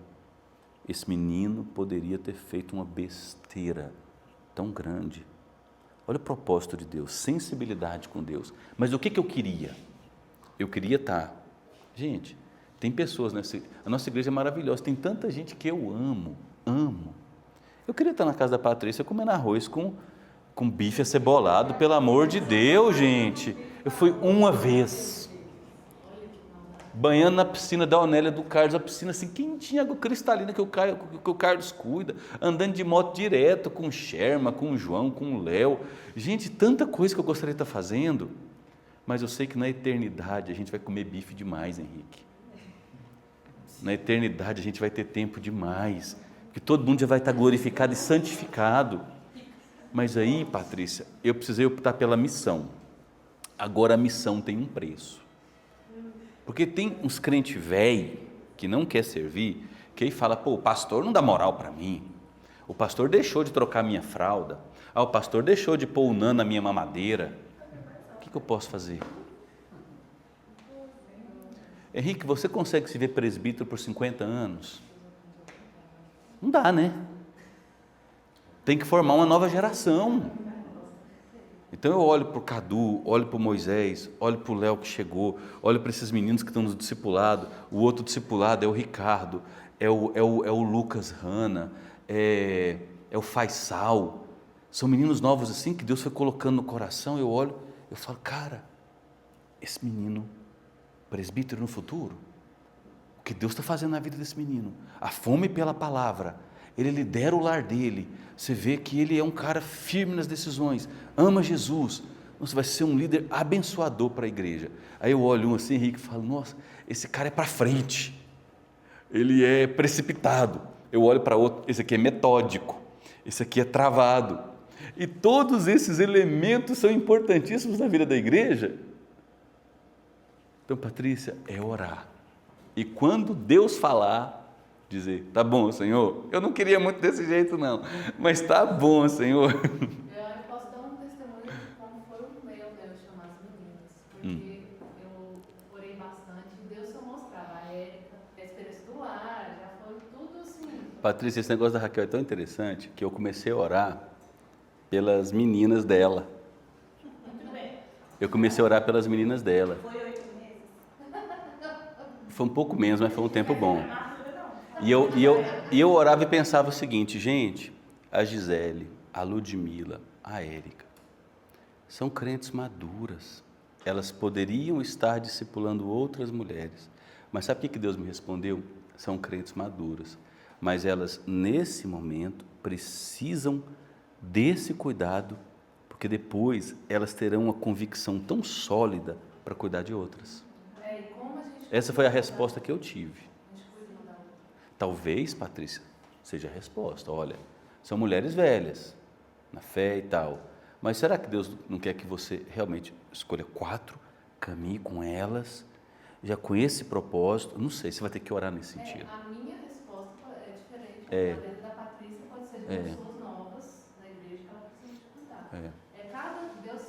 Esse menino poderia ter feito uma besteira tão grande. Olha o propósito de Deus, sensibilidade com Deus. Mas o que eu queria? Eu queria estar. Gente, tem pessoas a nossa igreja é maravilhosa, tem tanta gente que eu amo. Eu queria estar na casa da Patrícia comendo arroz com bife acebolado, pelo amor de Deus, gente. Eu fui uma vez, banhando na piscina da Onélia do Carlos, a piscina assim, quentinha, água cristalina que o Carlos cuida, andando de moto direto com o Sherma, com o João, com o Léo. Gente, tanta coisa que eu gostaria de estar fazendo, mas eu sei que na eternidade a gente vai comer bife demais, Henrique. Na eternidade a gente vai ter tempo demais, que todo mundo já vai estar glorificado e santificado. Mas aí, Patrícia, eu precisei optar pela missão. Agora a missão tem um preço. Porque tem uns crentes velho que não quer servir, que aí fala, pô, o pastor não dá moral para mim. O pastor deixou de trocar minha fralda. O pastor deixou de pôr o nã na minha mamadeira. O que eu posso fazer? Henrique, você consegue se ver presbítero por 50 anos? Não dá, né? Tem que formar uma nova geração. Então eu olho para o Cadu, olho para o Moisés, olho para o Léo que chegou, olho para esses meninos que estão no discipulado. O outro discipulado é o Ricardo, é o Lucas Hanna, é o Faisal. São meninos novos assim que Deus foi colocando no coração. Eu olho, eu falo, cara, esse menino, presbítero no futuro, o que Deus está fazendo na vida desse menino, a fome pela palavra, ele lidera o lar dele, você vê que ele é um cara firme nas decisões, ama Jesus, você vai ser um líder abençoador para a igreja. Aí eu olho um assim, Henrique, e falo, nossa, esse cara é para frente, ele é precipitado. Eu olho para outro, esse aqui é metódico, esse aqui é travado, e todos esses elementos são importantíssimos na vida da igreja. Então, Patrícia, é orar. E quando Deus falar, dizer, tá bom, Senhor, eu não queria muito desse jeito não, mas tá bom, Senhor. Eu posso dar um testemunho de como foi o meu Deus chamar as meninas, porque eu orei bastante e Deus só mostrava a Érica, a experiência do lar, já foi tudo assim. Patrícia, esse negócio da Raquel é tão interessante que eu comecei a orar pelas meninas dela. Eu comecei a orar pelas meninas dela. Foi um pouco menos, mas foi um tempo bom. E eu orava e pensava o seguinte, gente, a Gisele, a Ludmila, a Érica, são crentes maduras. Elas poderiam estar discipulando outras mulheres. Mas sabe o que Deus me respondeu? São crentes maduras. Mas elas, nesse momento, precisam desse cuidado, porque depois elas terão uma convicção tão sólida para cuidar de outras. Essa foi a resposta que eu tive. Talvez, Patrícia, seja a resposta. Olha, são mulheres velhas, na fé e tal. Mas será que Deus não quer que você realmente escolha 4, caminhe com elas, já com esse propósito? Não sei, você vai ter que orar nesse sentido. A minha resposta é diferente. A dentro da Patrícia pode ser de pessoas novas na igreja que ela precisa de cuidar. Cada Deus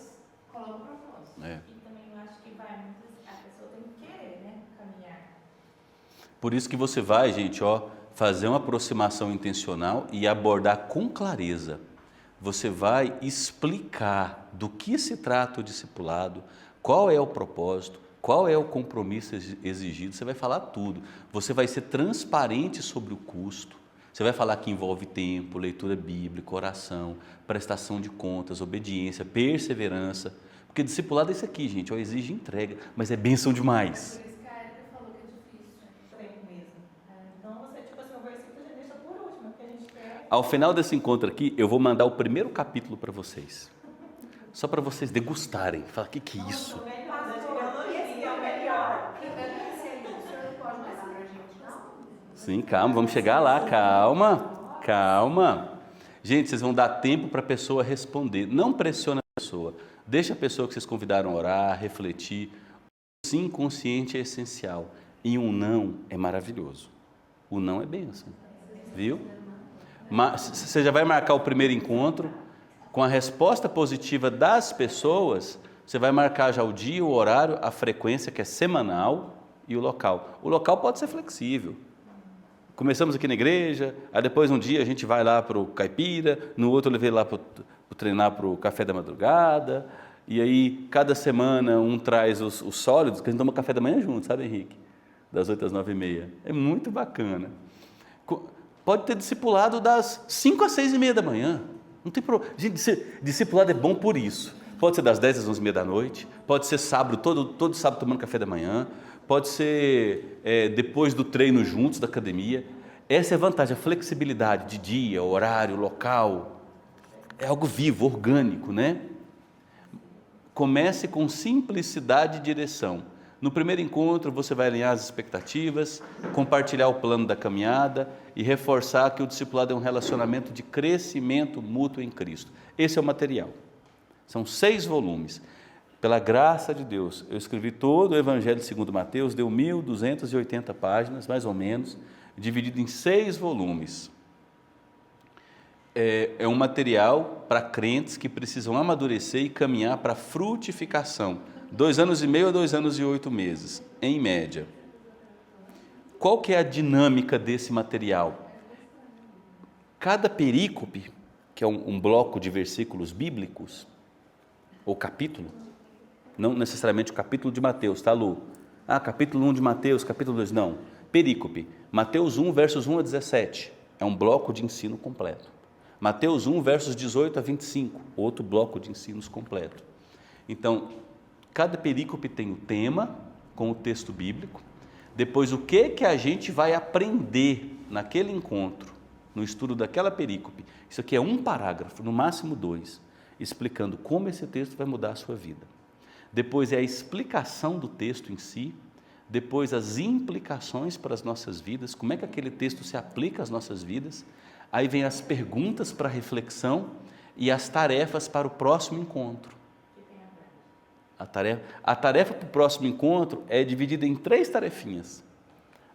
coloca um propósito. E também eu acho que vai muito, a pessoa tem que querer, né, caminhar. Por isso que você vai, gente, fazer uma aproximação intencional e abordar com clareza. Você vai explicar do que se trata o discipulado, qual é o propósito, qual é o compromisso exigido, você vai falar tudo. Você vai ser transparente sobre o custo. Você vai falar que envolve tempo, leitura bíblica, oração, prestação de contas, obediência, perseverança. Porque discipulado é isso aqui, gente, exige entrega, mas é bênção demais. Por isso que a Érica falou que é difícil. Ao final desse encontro aqui, eu vou mandar o primeiro capítulo para vocês. Só para vocês degustarem. Falar, o que é isso? Sim, calma, vamos chegar lá. Calma. Gente, vocês vão dar tempo para a pessoa responder. Não pressione a pessoa. Deixa a pessoa que vocês convidaram a orar, refletir. O sim consciente é essencial. E um não é maravilhoso. O não é bênção. Viu? Mas você já vai marcar o primeiro encontro. Com a resposta positiva das pessoas, você vai marcar já o dia, o horário, a frequência, que é semanal, e o local. O local pode ser flexível. Começamos aqui na igreja, aí depois um dia a gente vai lá para o caipira, no outro eu levei lá para treinar para o café da madrugada, e aí cada semana um traz os sólidos, que a gente toma café da manhã junto, sabe, Henrique? Das 8 às 9h30. É muito bacana. Pode ter discipulado das 5 às 6h30 da manhã. Não tem problema. Gente, discipulado é bom por isso. Pode ser das 10 às 11h30 da noite, pode ser sábado, todo sábado tomando café da manhã, pode ser depois do treino juntos da academia. Essa é a vantagem, a flexibilidade de dia, horário, local. É algo vivo, orgânico, né? Comece com simplicidade e direção. No primeiro encontro, você vai alinhar as expectativas, compartilhar o plano da caminhada e reforçar que o discipulado é um relacionamento de crescimento mútuo em Cristo. Esse é o material. São 6 volumes. Pela graça de Deus, eu escrevi todo o Evangelho segundo Mateus, deu 1.280 páginas, mais ou menos, dividido em 6 volumes. É um material para crentes que precisam amadurecer e caminhar para a frutificação. 2 anos e meio a 2 anos e 8 meses, em média. Qual que é a dinâmica desse material? Cada perícope, que é um bloco de versículos bíblicos, ou capítulo, não necessariamente o capítulo de Mateus, tá, Lu? Capítulo 1 de Mateus, capítulo 2, não. Perícope, Mateus 1, versos 1 a 17, é um bloco de ensino completo. Mateus 1, versos 18 a 25, outro bloco de ensinos completo. Então, cada perícope tem o tema, com o texto bíblico, depois o que a gente vai aprender naquele encontro, no estudo daquela perícope. Isso aqui é um parágrafo, no máximo 2, explicando como esse texto vai mudar a sua vida. Depois é a explicação do texto em si, depois as implicações para as nossas vidas, como é que aquele texto se aplica às nossas vidas, aí vem as perguntas para reflexão e as tarefas para o próximo encontro. A tarefa para o próximo encontro é dividida em 3 tarefinhas.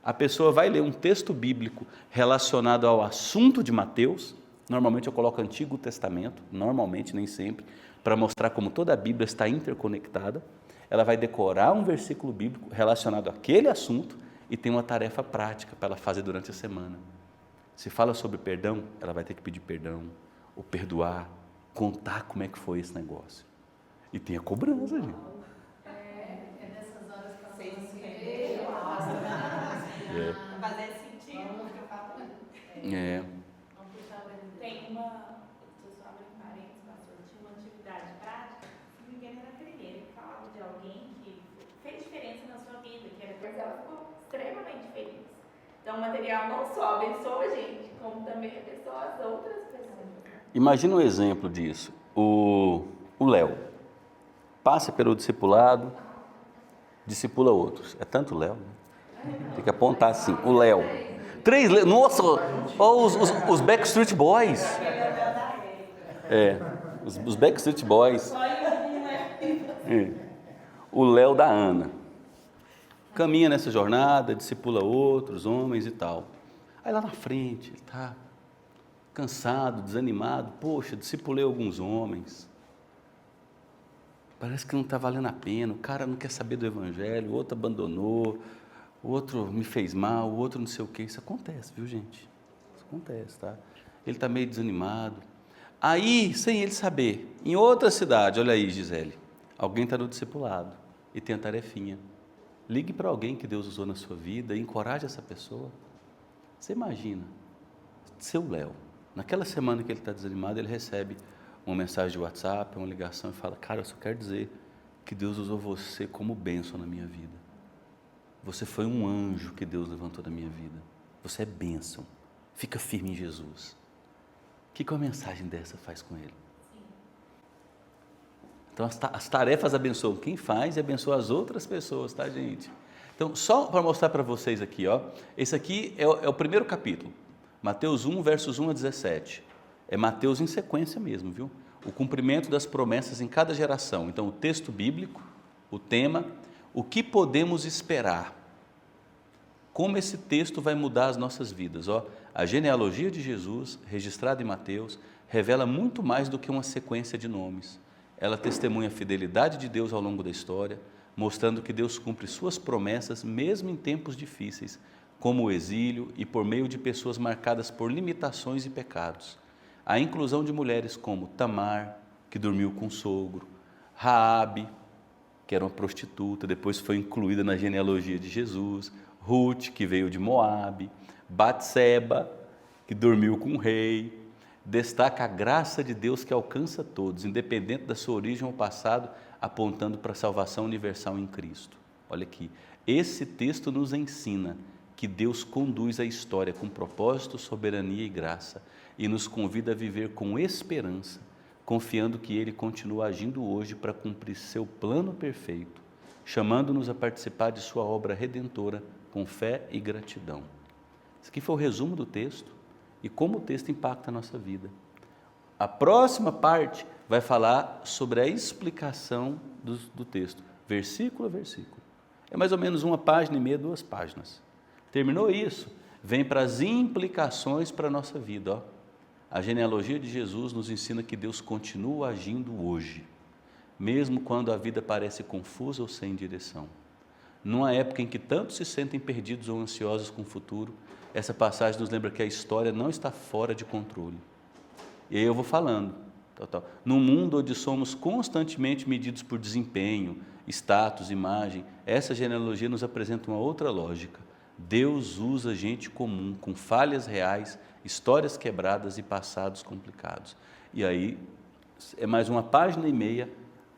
A pessoa vai ler um texto bíblico relacionado ao assunto de Mateus, normalmente eu coloco Antigo Testamento, normalmente, nem sempre, para mostrar como toda a Bíblia está interconectada. Ela vai decorar um versículo bíblico relacionado àquele assunto e tem uma tarefa prática para ela fazer durante a semana. Se fala sobre perdão, ela vai ter que pedir perdão, ou perdoar, contar como é que foi esse negócio. E tem a cobrança, gente. É nessas horas que vocês Fazer sentido. Tem uma, deixa eu só abrir um parênteses, pastor, tinha uma atividade prática, se não me engano era a primeira, que falava de alguém que fez diferença na sua vida, que era porque ela ficou extremamente feliz. Então o material não só abençoa a gente, como também abençoa as outras pessoas. Imagina um exemplo disso. O Léo passa pelo discipulado, discipula outros. É tanto Léo, né? Tem que apontar assim, o Léo. 3 Léo, nossa, os Backstreet Boys. Os Backstreet Boys. O Léo da Ana. Caminha nessa jornada, discipula outros homens e tal. Aí lá na frente, ele está cansado, desanimado. Poxa, discipulei alguns homens. Parece que não está valendo a pena. O cara não quer saber do evangelho, o outro abandonou, o outro me fez mal, o outro não sei o quê. Isso acontece, viu, gente? Isso acontece, tá? Ele está meio desanimado. Aí, sem ele saber, em outra cidade, olha aí, Gisele, alguém está no discipulado e tem a tarefinha. Ligue para alguém que Deus usou na sua vida e encoraje essa pessoa. Você imagina, seu Léo, naquela semana que ele está desanimado, ele recebe uma mensagem de WhatsApp, uma ligação e fala, cara, eu só quero dizer que Deus usou você como bênção na minha vida. Você foi um anjo que Deus levantou da minha vida. Você é bênção. Fica firme em Jesus. que uma mensagem dessa faz com ele? Então, as tarefas abençoam quem faz e abençoam as outras pessoas, tá, gente? Então, só para mostrar para vocês aqui, ó, esse aqui é o primeiro capítulo, Mateus 1, versos 1 a 17. É Mateus em sequência mesmo, viu? O cumprimento das promessas em cada geração. Então, o texto bíblico, o tema, o que podemos esperar. Como esse texto vai mudar as nossas vidas, ó. A genealogia de Jesus, registrada em Mateus, revela muito mais do que uma sequência de nomes. Ela testemunha a fidelidade de Deus ao longo da história, mostrando que Deus cumpre suas promessas mesmo em tempos difíceis, como o exílio e por meio de pessoas marcadas por limitações e pecados. A inclusão de mulheres como Tamar, que dormiu com o sogro, Raabe, que era uma prostituta, depois foi incluída na genealogia de Jesus, Ruth, que veio de Moabe, Batseba, que dormiu com o rei. Destaca a graça de Deus que alcança todos, independente da sua origem ou passado, apontando para a salvação universal em Cristo. Olha aqui, esse texto nos ensina que Deus conduz a história com propósito, soberania e graça e nos convida a viver com esperança, confiando que Ele continua agindo hoje para cumprir seu plano perfeito, chamando-nos a participar de sua obra redentora com fé e gratidão. Esse aqui foi o resumo do texto e como o texto impacta a nossa vida. A próxima parte vai falar sobre a explicação do texto, versículo a versículo. É mais ou menos 1 página e meia, 2 páginas. Terminou isso, vem para as implicações para a nossa vida. Ó. A genealogia de Jesus nos ensina que Deus continua agindo hoje, mesmo quando a vida parece confusa ou sem direção. Numa época em que tantos se sentem perdidos ou ansiosos com o futuro, essa passagem nos lembra que a história não está fora de controle. E aí eu vou falando. Num mundo onde somos constantemente medidos por desempenho, status, imagem, essa genealogia nos apresenta uma outra lógica. Deus usa gente comum, com falhas reais, histórias quebradas e passados complicados. E aí é mais 1 página e meia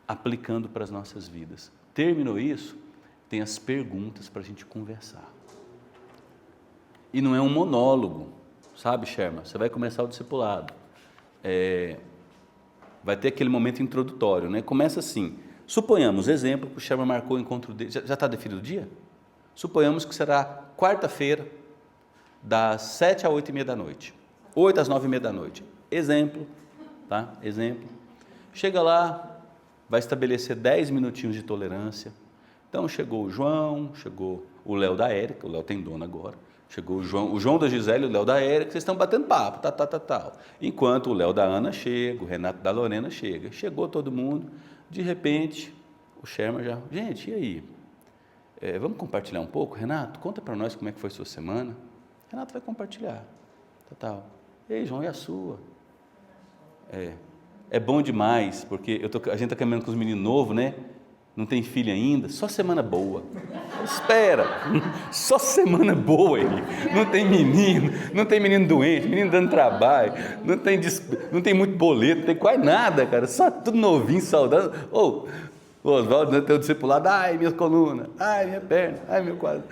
aplicando para as nossas vidas. Terminou isso? Tem as perguntas para a gente conversar. E não é um monólogo, sabe, Sherma? Você vai começar o discipulado. Vai ter aquele momento introdutório, né? Começa assim. Suponhamos, exemplo, que o Sherma marcou o encontro dele. Já está definido o dia? Suponhamos que será quarta-feira, das 7 às 8h30 da noite. 8 às 9h30 da noite. Exemplo, tá? Exemplo. Chega lá, vai estabelecer 10 minutinhos de tolerância. Então, chegou o João, chegou o Léo da Érica, o Léo tem dono agora. Chegou o João da Gisele e o Léo da Érica, vocês estão batendo papo, tal. Enquanto o Léo da Ana chega, o Renato da Lorena chega. Chegou todo mundo, de repente, o Sherma já... Gente, e aí? Vamos compartilhar um pouco? Renato, conta para nós como é que foi a sua semana. Renato vai compartilhar. Tal. Ei, João, e a sua? É bom demais, porque a gente está caminhando com os meninos novos, né? Não tem filho ainda, só semana boa. Espera, só semana boa aí. Não tem menino doente, menino dando trabalho, não tem muito boleto, não tem quase nada, cara, só tudo novinho, saudável. O Oswaldo, né, tem o discipulado, ai, minha coluna, ai, minha perna, ai, meu quadro.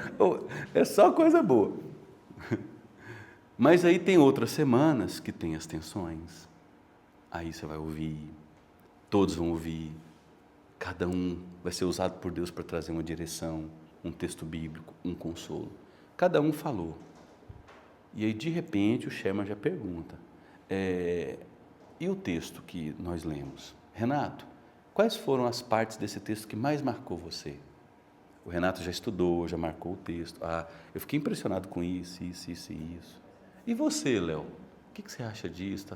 É só coisa boa. Mas aí tem outras semanas que tem as tensões. Aí você vai ouvir, todos vão ouvir. Cada um vai ser usado por Deus para trazer uma direção, um texto bíblico, um consolo. Cada um falou. E aí, de repente, o Sherman já pergunta, e o texto que nós lemos? Renato, quais foram as partes desse texto que mais marcou você? O Renato já estudou, já marcou o texto. Eu fiquei impressionado com isso. E você, Léo? O que você acha disso?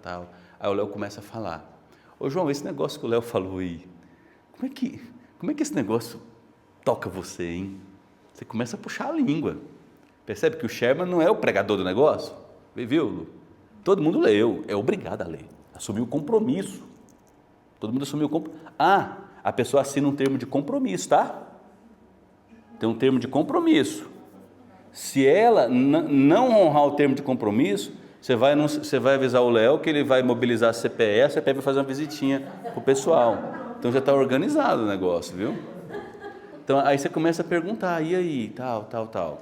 Tal. Aí o Léo começa a falar. Ô, João, esse negócio que o Léo falou aí, como é que esse negócio toca você, hein? Você começa a puxar a língua. Percebe que o Sherman não é o pregador do negócio? Viu? Todo mundo leu, é obrigado a ler. Assumiu o compromisso. Todo mundo assumiu o compromisso. A pessoa assina um termo de compromisso, tá? Tem um termo de compromisso. Se ela não honrar o termo de compromisso, você vai avisar o Léo que ele vai mobilizar a CPE vai fazer uma visitinha para o pessoal. Então já está organizado o negócio, viu? Então aí você começa a perguntar, e aí, tal.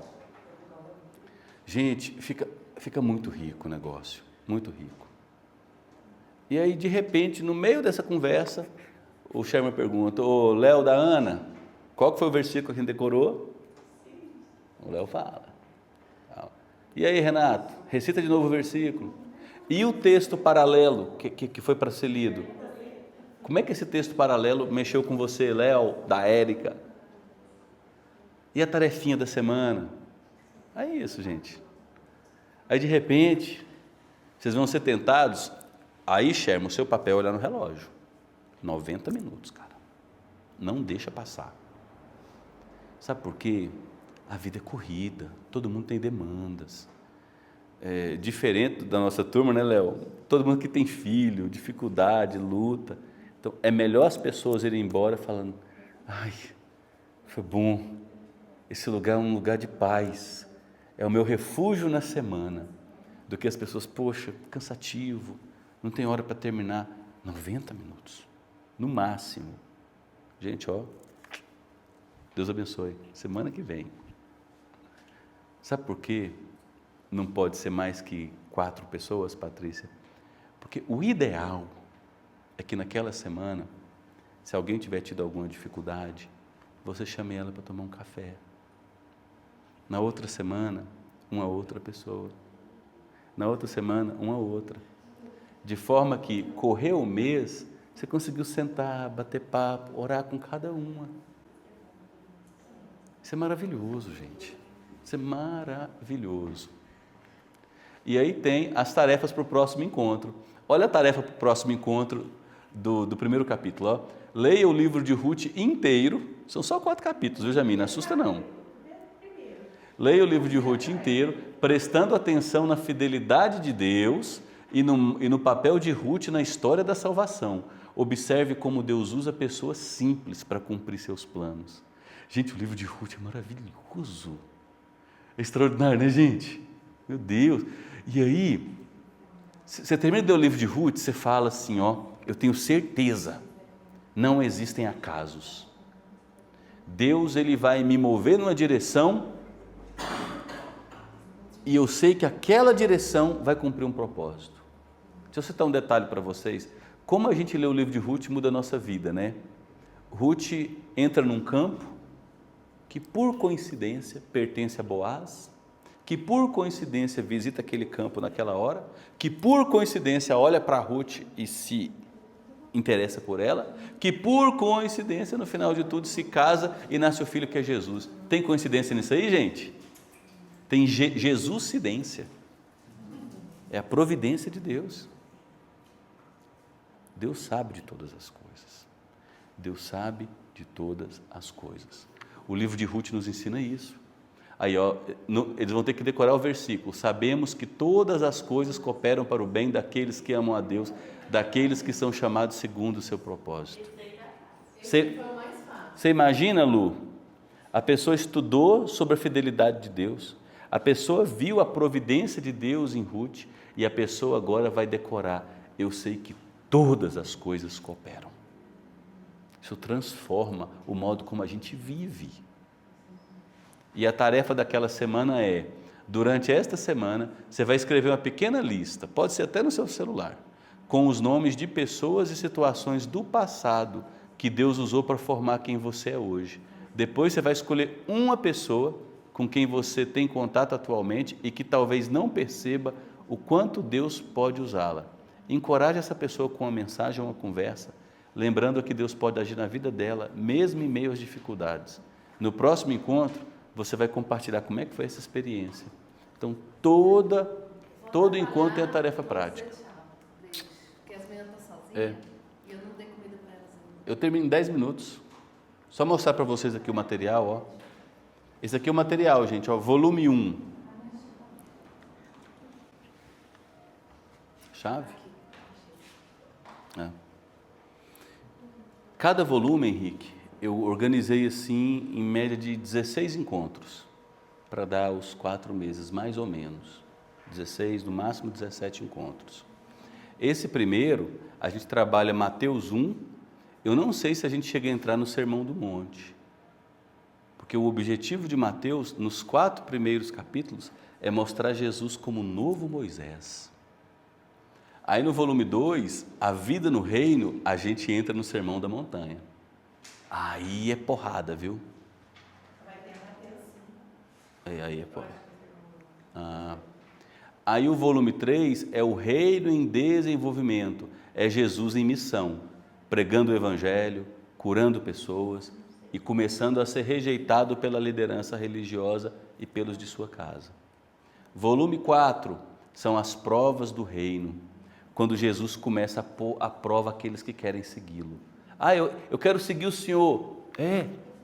Gente, fica muito rico o negócio, muito rico. E aí, de repente, no meio dessa conversa, o Sherman pergunta: ô Léo da Ana, qual que foi o versículo que a gente decorou? O Léo fala. E aí, Renato, recita de novo o versículo. E o texto paralelo que foi para ser lido? Como é que esse texto paralelo mexeu com você, Léo, da Érica? E a tarefinha da semana? É isso, gente. Aí, de repente, vocês vão ser tentados. Aí, Sherman, o seu papel é olhar no relógio. 90 minutos, cara. Não deixa passar. Sabe por quê? A vida é corrida, todo mundo tem demandas. Diferente da nossa turma, né, Léo? Todo mundo que tem filho, dificuldade, luta. Então, é melhor as pessoas irem embora falando: ai, foi bom, esse lugar é um lugar de paz, é o meu refúgio na semana, do que as pessoas: poxa, cansativo, não tem hora para terminar. 90 minutos, no máximo. Gente, ó, Deus abençoe. Semana que vem. Sabe por quê? Não pode ser mais que 4 pessoas, Patrícia? Porque o ideal é que naquela semana, se alguém tiver tido alguma dificuldade, você chame ela para tomar um café. Na outra semana, uma outra pessoa. Na outra semana, uma outra. De forma que, correu o mês, você conseguiu sentar, bater papo, orar com cada uma. Isso é maravilhoso, gente. Isso é maravilhoso. E aí tem as tarefas para o próximo encontro. Olha a tarefa para o próximo encontro do primeiro capítulo. Ó. Leia o livro de Ruth inteiro. São só 4 capítulos, viu, Jamie? Não assusta, não. Leia o livro de Ruth inteiro, prestando atenção na fidelidade de Deus e no papel de Ruth na história da salvação. Observe como Deus usa pessoas simples para cumprir seus planos. Gente, o livro de Ruth é maravilhoso. É extraordinário, né, gente? Meu Deus. E aí, você termina de ler o livro de Ruth, você fala assim, ó, eu tenho certeza, não existem acasos. Deus, ele vai me mover numa direção e eu sei que aquela direção vai cumprir um propósito. Deixa eu citar um detalhe para vocês. Como a gente lê o livro de Ruth muda a nossa vida, né? Ruth entra num campo que por coincidência pertence a Boaz, que por coincidência visita aquele campo naquela hora, que por coincidência olha para Ruth e se interessa por ela, que por coincidência no final de tudo se casa e nasce o filho que é Jesus. Tem coincidência nisso aí, gente? Tem Jesuscidência. É a providência de Deus. Deus sabe de todas as coisas. Deus sabe de todas as coisas. O livro de Ruth nos ensina isso. Aí, ó, eles vão ter que decorar o versículo. Sabemos que todas as coisas cooperam para o bem daqueles que amam a Deus, daqueles que são chamados segundo o seu propósito. Você imagina, Lu? A pessoa estudou sobre a fidelidade de Deus, a pessoa viu a providência de Deus em Ruth e a pessoa agora vai decorar: eu sei que todas as coisas cooperam. Isso transforma o modo como a gente vive. E a tarefa daquela semana é, durante esta semana, você vai escrever uma pequena lista, pode ser até no seu celular, com os nomes de pessoas e situações do passado que Deus usou para formar quem você é hoje. Depois você vai escolher uma pessoa com quem você tem contato atualmente e que talvez não perceba o quanto Deus pode usá-la. Encoraje essa pessoa com uma mensagem ou uma conversa, lembrando que Deus pode agir na vida dela, mesmo em meio às dificuldades. No próximo encontro, você vai compartilhar como é que foi essa experiência. Então, todo encontro tem a tarefa prática. Porque as meninas estão sozinhas e eu não dei comida para elas ainda. Eu termino em 10 minutos. Só mostrar para vocês aqui o material, ó. Esse aqui é o material, gente, ó, volume 1. Chave? É. Cada volume, Henrique, eu organizei assim, em média de 16 encontros, para dar os 4 meses, mais ou menos. 16, no máximo 17 encontros. Esse primeiro, a gente trabalha Mateus 1, eu não sei se a gente chega a entrar no Sermão do Monte, porque o objetivo de Mateus, nos 4 primeiros capítulos, é mostrar Jesus como o novo Moisés. Aí no volume 2, a vida no reino, a gente entra no Sermão da Montanha. Aí é porrada, viu? Aí é porrada. Aí o volume 3 é o reino em desenvolvimento, é Jesus em missão, pregando o evangelho, curando pessoas e começando a ser rejeitado pela liderança religiosa e pelos de sua casa. Volume 4 são as provas do reino, quando Jesus começa a pôr à prova aqueles que querem segui-lo. Eu quero seguir o Senhor.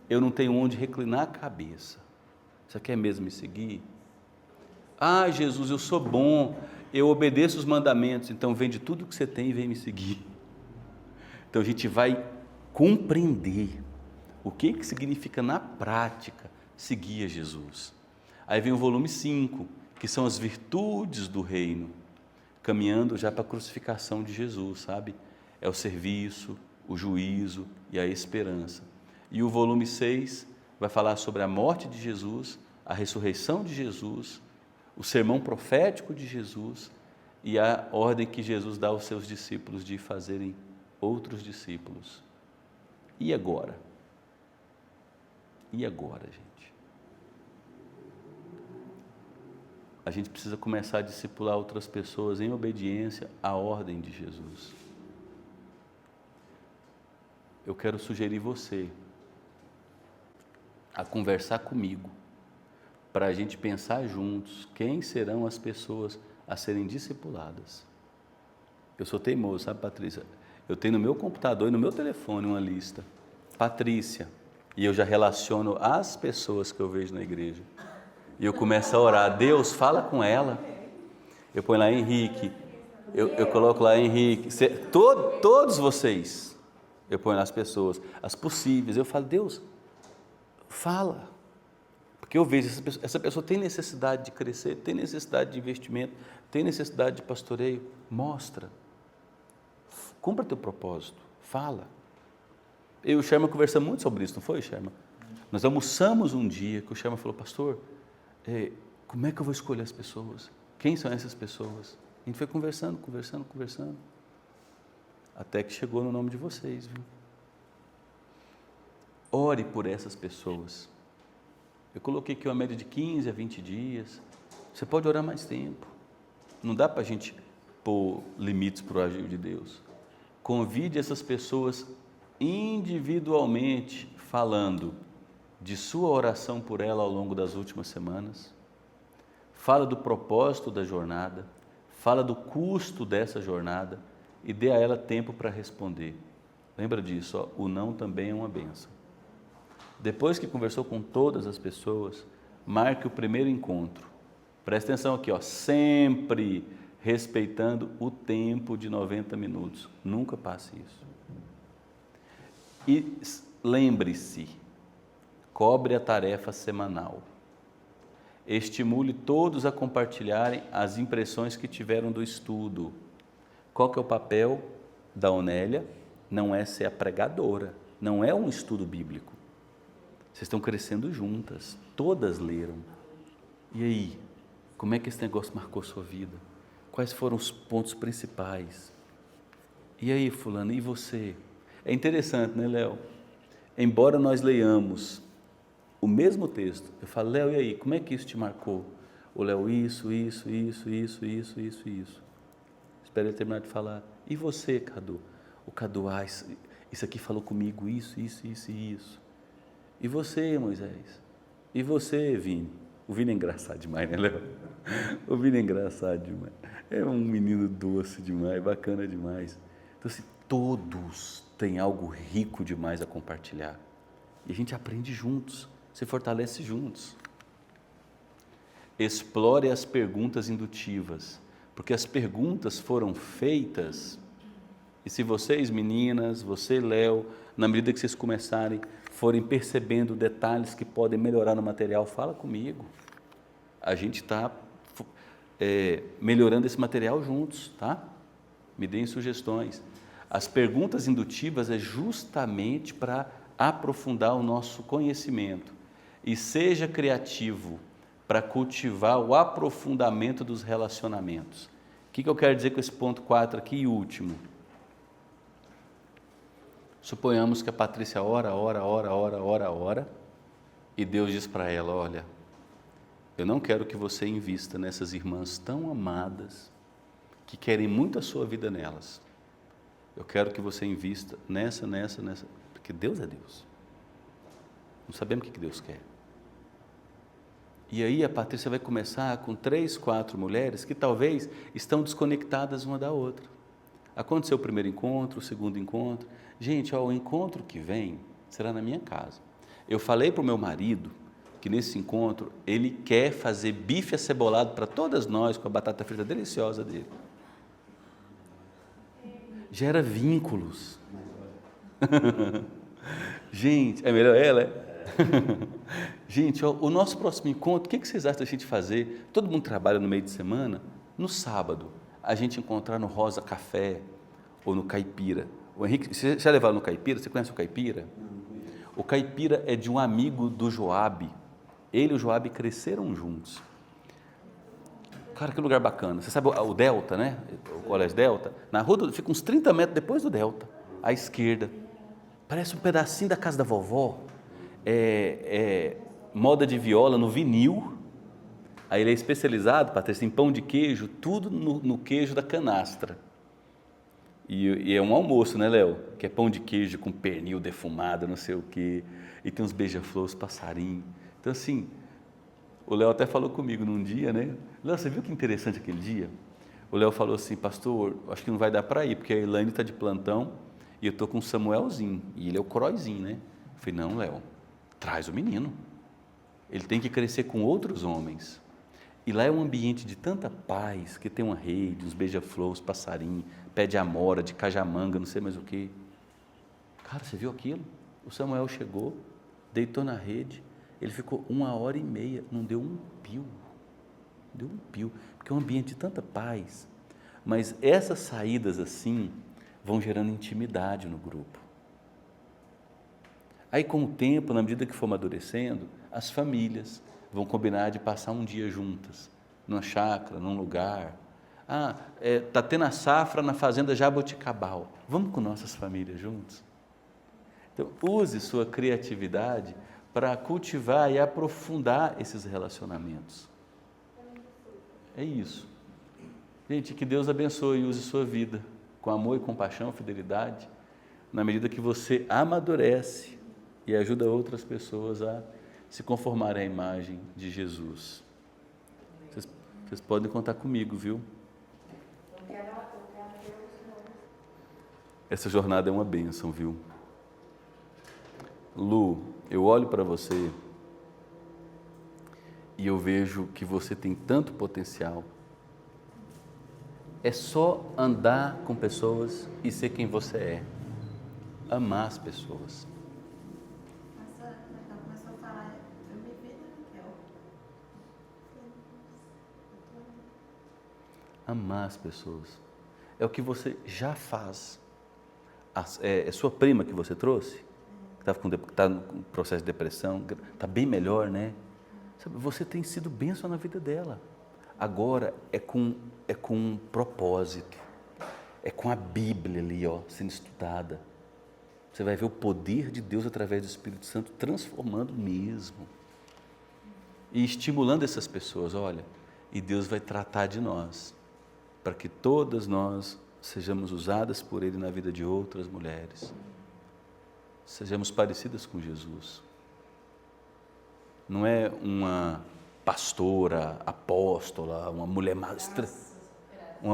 Eu não tenho onde reclinar a cabeça. Você quer mesmo me seguir? Jesus, eu sou bom, eu obedeço os mandamentos, então vende tudo que você tem e vem me seguir. Então a gente vai compreender o que significa na prática seguir a Jesus. Aí vem o volume 5, que são as virtudes do reino, caminhando já para a crucificação de Jesus, sabe? É o serviço, o juízo e a esperança. E o volume 6 vai falar sobre a morte de Jesus, a ressurreição de Jesus, o sermão profético de Jesus e a ordem que Jesus dá aos seus discípulos de fazerem outros discípulos. E agora? E agora, gente? A gente precisa começar a discipular outras pessoas em obediência à ordem de Jesus. Eu quero sugerir você a conversar comigo, para a gente pensar juntos quem serão as pessoas a serem discipuladas. Eu sou teimoso, sabe, Patrícia? Eu tenho no meu computador e no meu telefone uma lista. Patrícia. E eu já relaciono as pessoas que eu vejo na igreja. E eu começo a orar. Deus, fala com ela. Eu ponho lá Henrique. Eu coloco lá Henrique. Todos vocês. Eu ponho lá as pessoas, as possíveis. Eu falo, Deus, fala. Porque eu vejo, essa pessoa tem necessidade de crescer, tem necessidade de investimento, tem necessidade de pastoreio. Mostra. Cumpra teu propósito. Fala. Eu e o Sherman conversamos muito sobre isso, não foi, Sherman? Nós almoçamos um dia que o Sherman falou, pastor, como é que eu vou escolher as pessoas? Quem são essas pessoas? A gente foi conversando. Até que chegou no nome de vocês, viu? Ore por essas pessoas. Eu coloquei aqui uma média de 15 a 20 dias. Você pode orar mais tempo. Não dá para a gente pôr limites para o agir de Deus. Convide essas pessoas individualmente, falando de sua oração por ela ao longo das últimas semanas. Fala do propósito da jornada. Fala do custo dessa jornada e dê a ela tempo para responder. Lembra disso, o não também é uma bênção. Depois que conversou com todas as pessoas, marque o primeiro encontro. Preste atenção aqui, sempre respeitando o tempo de 90 minutos. Nunca passe isso. E lembre-se, cobre a tarefa semanal. Estimule todos a compartilharem as impressões que tiveram do estudo. Qual que é o papel da Onélia? Não é ser a pregadora, não é um estudo bíblico. Vocês estão crescendo juntas, todas leram. E aí, como é que esse negócio marcou sua vida? Quais foram os pontos principais? E aí, fulano, e você? É interessante, né, Léo? Embora nós leiamos o mesmo texto, eu falo, Léo, e aí, como é que isso te marcou? O Léo, isso. Espera ele terminar de falar. E você, Cadu? O Cadu, isso aqui falou comigo, isso. E você, Moisés? E você, Vini? O Vini é engraçado demais, né, Léo? O Vini é engraçado demais. É um menino doce demais, bacana demais. Então, assim, todos têm algo rico demais a compartilhar. E a gente aprende juntos, se fortalece juntos. Explore as perguntas indutivas, porque as perguntas foram feitas. E se vocês, meninas, você, Léo, na medida que vocês começarem, forem percebendo detalhes que podem melhorar no material, fala comigo. A gente está melhorando esse material juntos, tá? Me deem sugestões. As perguntas indutivas é justamente para aprofundar o nosso conhecimento. E seja criativo para cultivar o aprofundamento dos relacionamentos. que eu quero dizer com esse ponto 4 aqui e último? Suponhamos que a Patrícia ora, e Deus diz para ela, olha, eu não quero que você invista nessas irmãs tão amadas, que querem muito a sua vida nelas. Eu quero que você invista nessa, porque Deus é Deus. Não sabemos o que Deus quer. E aí a Patrícia vai começar com 3, 4 mulheres que talvez estão desconectadas uma da outra. Aconteceu o primeiro encontro, o segundo encontro. Gente, ó, o encontro que vem será na minha casa. Eu falei para o meu marido que nesse encontro ele quer fazer bife acebolado para todas nós com a batata frita deliciosa dele. Gera vínculos. Gente, é melhor ela, é? Gente, ó, o nosso próximo encontro, o que vocês acham da gente fazer? Todo mundo trabalha no meio de semana. No sábado, a gente encontrar no Rosa Café ou no Caipira. O Henrique, você já levaram no Caipira? Você conhece o Caipira? O Caipira é de um amigo do Joabe. Ele e o Joabe cresceram juntos. Cara, que lugar bacana. Você sabe o Delta, né? O Colégio Delta? Na rua, fica uns 30 metros depois do Delta, à esquerda. Parece um pedacinho da casa da vovó. Moda de viola no vinil. Aí ele é especializado, Patrícia, em pão de queijo, tudo no queijo da canastra. E é um almoço, né, Léo? Que é pão de queijo com pernil defumado, não sei o quê. E tem uns beija-flores, passarinho. Então, assim, o Léo até falou comigo num dia, né? Léo, você viu que interessante aquele dia? O Léo falou assim, pastor, acho que não vai dar para ir, porque a Elaine está de plantão e eu estou com o Samuelzinho. E ele é o Croizinho, né? Eu falei, não, Léo, traz o menino. Ele tem que crescer com outros homens. E lá é um ambiente de tanta paz, que tem uma rede, uns beija-flores, passarinho, pé de amora, de cajamanga, não sei mais o que. Cara, você viu aquilo? O Samuel chegou, deitou na rede, ele ficou 1h30, não deu um pio. Deu um pio, porque é um ambiente de tanta paz. Mas essas saídas assim vão gerando intimidade no grupo. Aí com o tempo, na medida que for amadurecendo, as famílias vão combinar de passar um dia juntas, numa chácara, num lugar. Está tendo a safra na fazenda Jaboticabal. Vamos com nossas famílias juntos? Então, use sua criatividade para cultivar e aprofundar esses relacionamentos. É isso. Gente, que Deus abençoe e use sua vida com amor e compaixão, fidelidade, na medida que você amadurece e ajuda outras pessoas a se conformar à imagem de Jesus. Vocês podem contar comigo, viu? Essa jornada é uma bênção, viu? Lu, eu olho para você e eu vejo que você tem tanto potencial. É só andar com pessoas e ser quem você é. Amar as pessoas. Amar as pessoas. É o que você já faz. É sua prima que você trouxe? Que está com processo de depressão, está bem melhor, né? Sabe, você tem sido bênção na vida dela. Agora é com um propósito. É com a Bíblia ali, ó, sendo estudada. Você vai ver o poder de Deus através do Espírito Santo transformando mesmo. E estimulando essas pessoas, olha, e Deus vai tratar de nós, para que todas nós sejamos usadas por Ele na vida de outras mulheres. Sejamos parecidas com Jesus. Não é uma pastora, apóstola, uma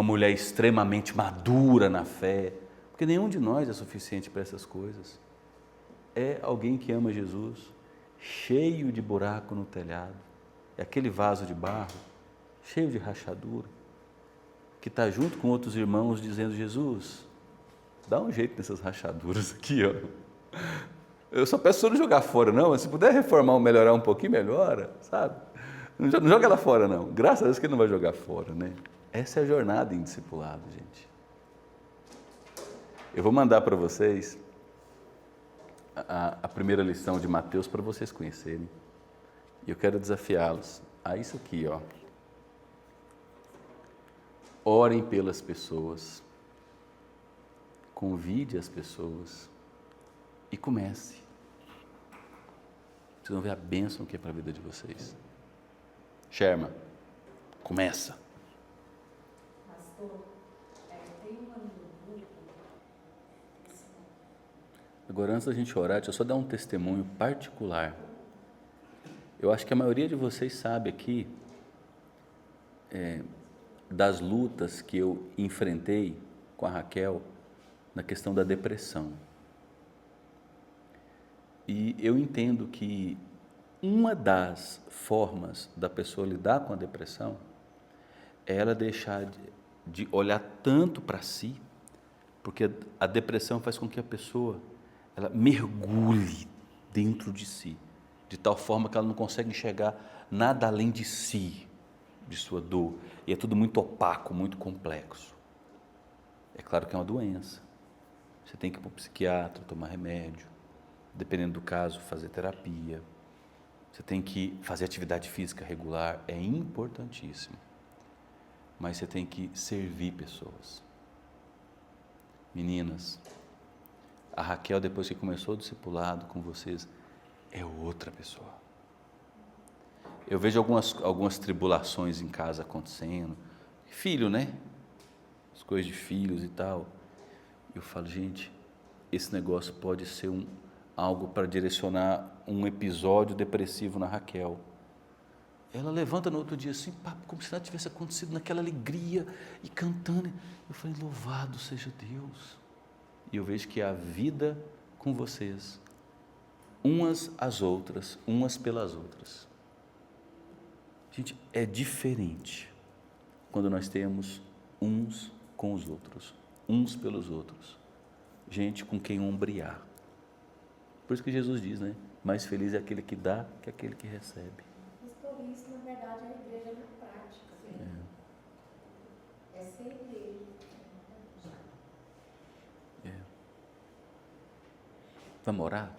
mulher extremamente madura na fé, porque nenhum de nós é suficiente para essas coisas. É alguém que ama Jesus, cheio de buraco no telhado, é aquele vaso de barro, cheio de rachadura, que está junto com outros irmãos dizendo, Jesus, dá um jeito nessas rachaduras aqui, ó. Eu só peço para não jogar fora, não, mas se puder reformar ou melhorar um pouquinho, melhora, sabe? Não joga ela fora, não. Graças a Deus que Ele não vai jogar fora, né? Essa é a jornada em discipulado, gente. Eu vou mandar para vocês a primeira lição de Mateus para vocês conhecerem. E eu quero desafiá-los a isso aqui, ó. orem pelas pessoas, convide as pessoas e comece. Vocês vão ver a bênção que é para a vida de vocês. Sherman, começa. Pastor, tem uma no grupo. Agora, antes da gente orar, deixa eu só dar um testemunho particular. Eu acho que a maioria de vocês sabe aqui das lutas que eu enfrentei com a Raquel na questão da depressão. E eu entendo que uma das formas da pessoa lidar com a depressão é ela deixar de olhar tanto para si, porque a depressão faz com que a pessoa ela mergulhe dentro de si, de tal forma que ela não consegue enxergar nada além de si, de sua dor, e é tudo muito opaco, muito complexo. É claro que é uma doença, você tem que ir para o psiquiatra, tomar remédio, dependendo do caso, fazer terapia, você tem que fazer atividade física regular, é importantíssimo, mas você tem que servir pessoas. Meninas, a Raquel, depois que começou o discipulado com vocês, é outra pessoa. Eu vejo algumas tribulações em casa acontecendo, filho, né? As coisas de filhos e tal. Eu falo, gente, esse negócio pode ser algo para direcionar um episódio depressivo na Raquel. Ela levanta no outro dia assim, como se nada tivesse acontecido, naquela alegria e cantando. Eu falei, louvado seja Deus. E eu vejo que a vida com vocês, umas às outras, umas pelas outras. Gente, é diferente quando nós temos uns com os outros, uns pelos outros. Gente com quem ombrear. Por isso que Jesus diz, né? Mais feliz é aquele que dá que aquele que recebe. Mas por isso, na verdade, a igreja na prática. É ser igreja. Vamos orar?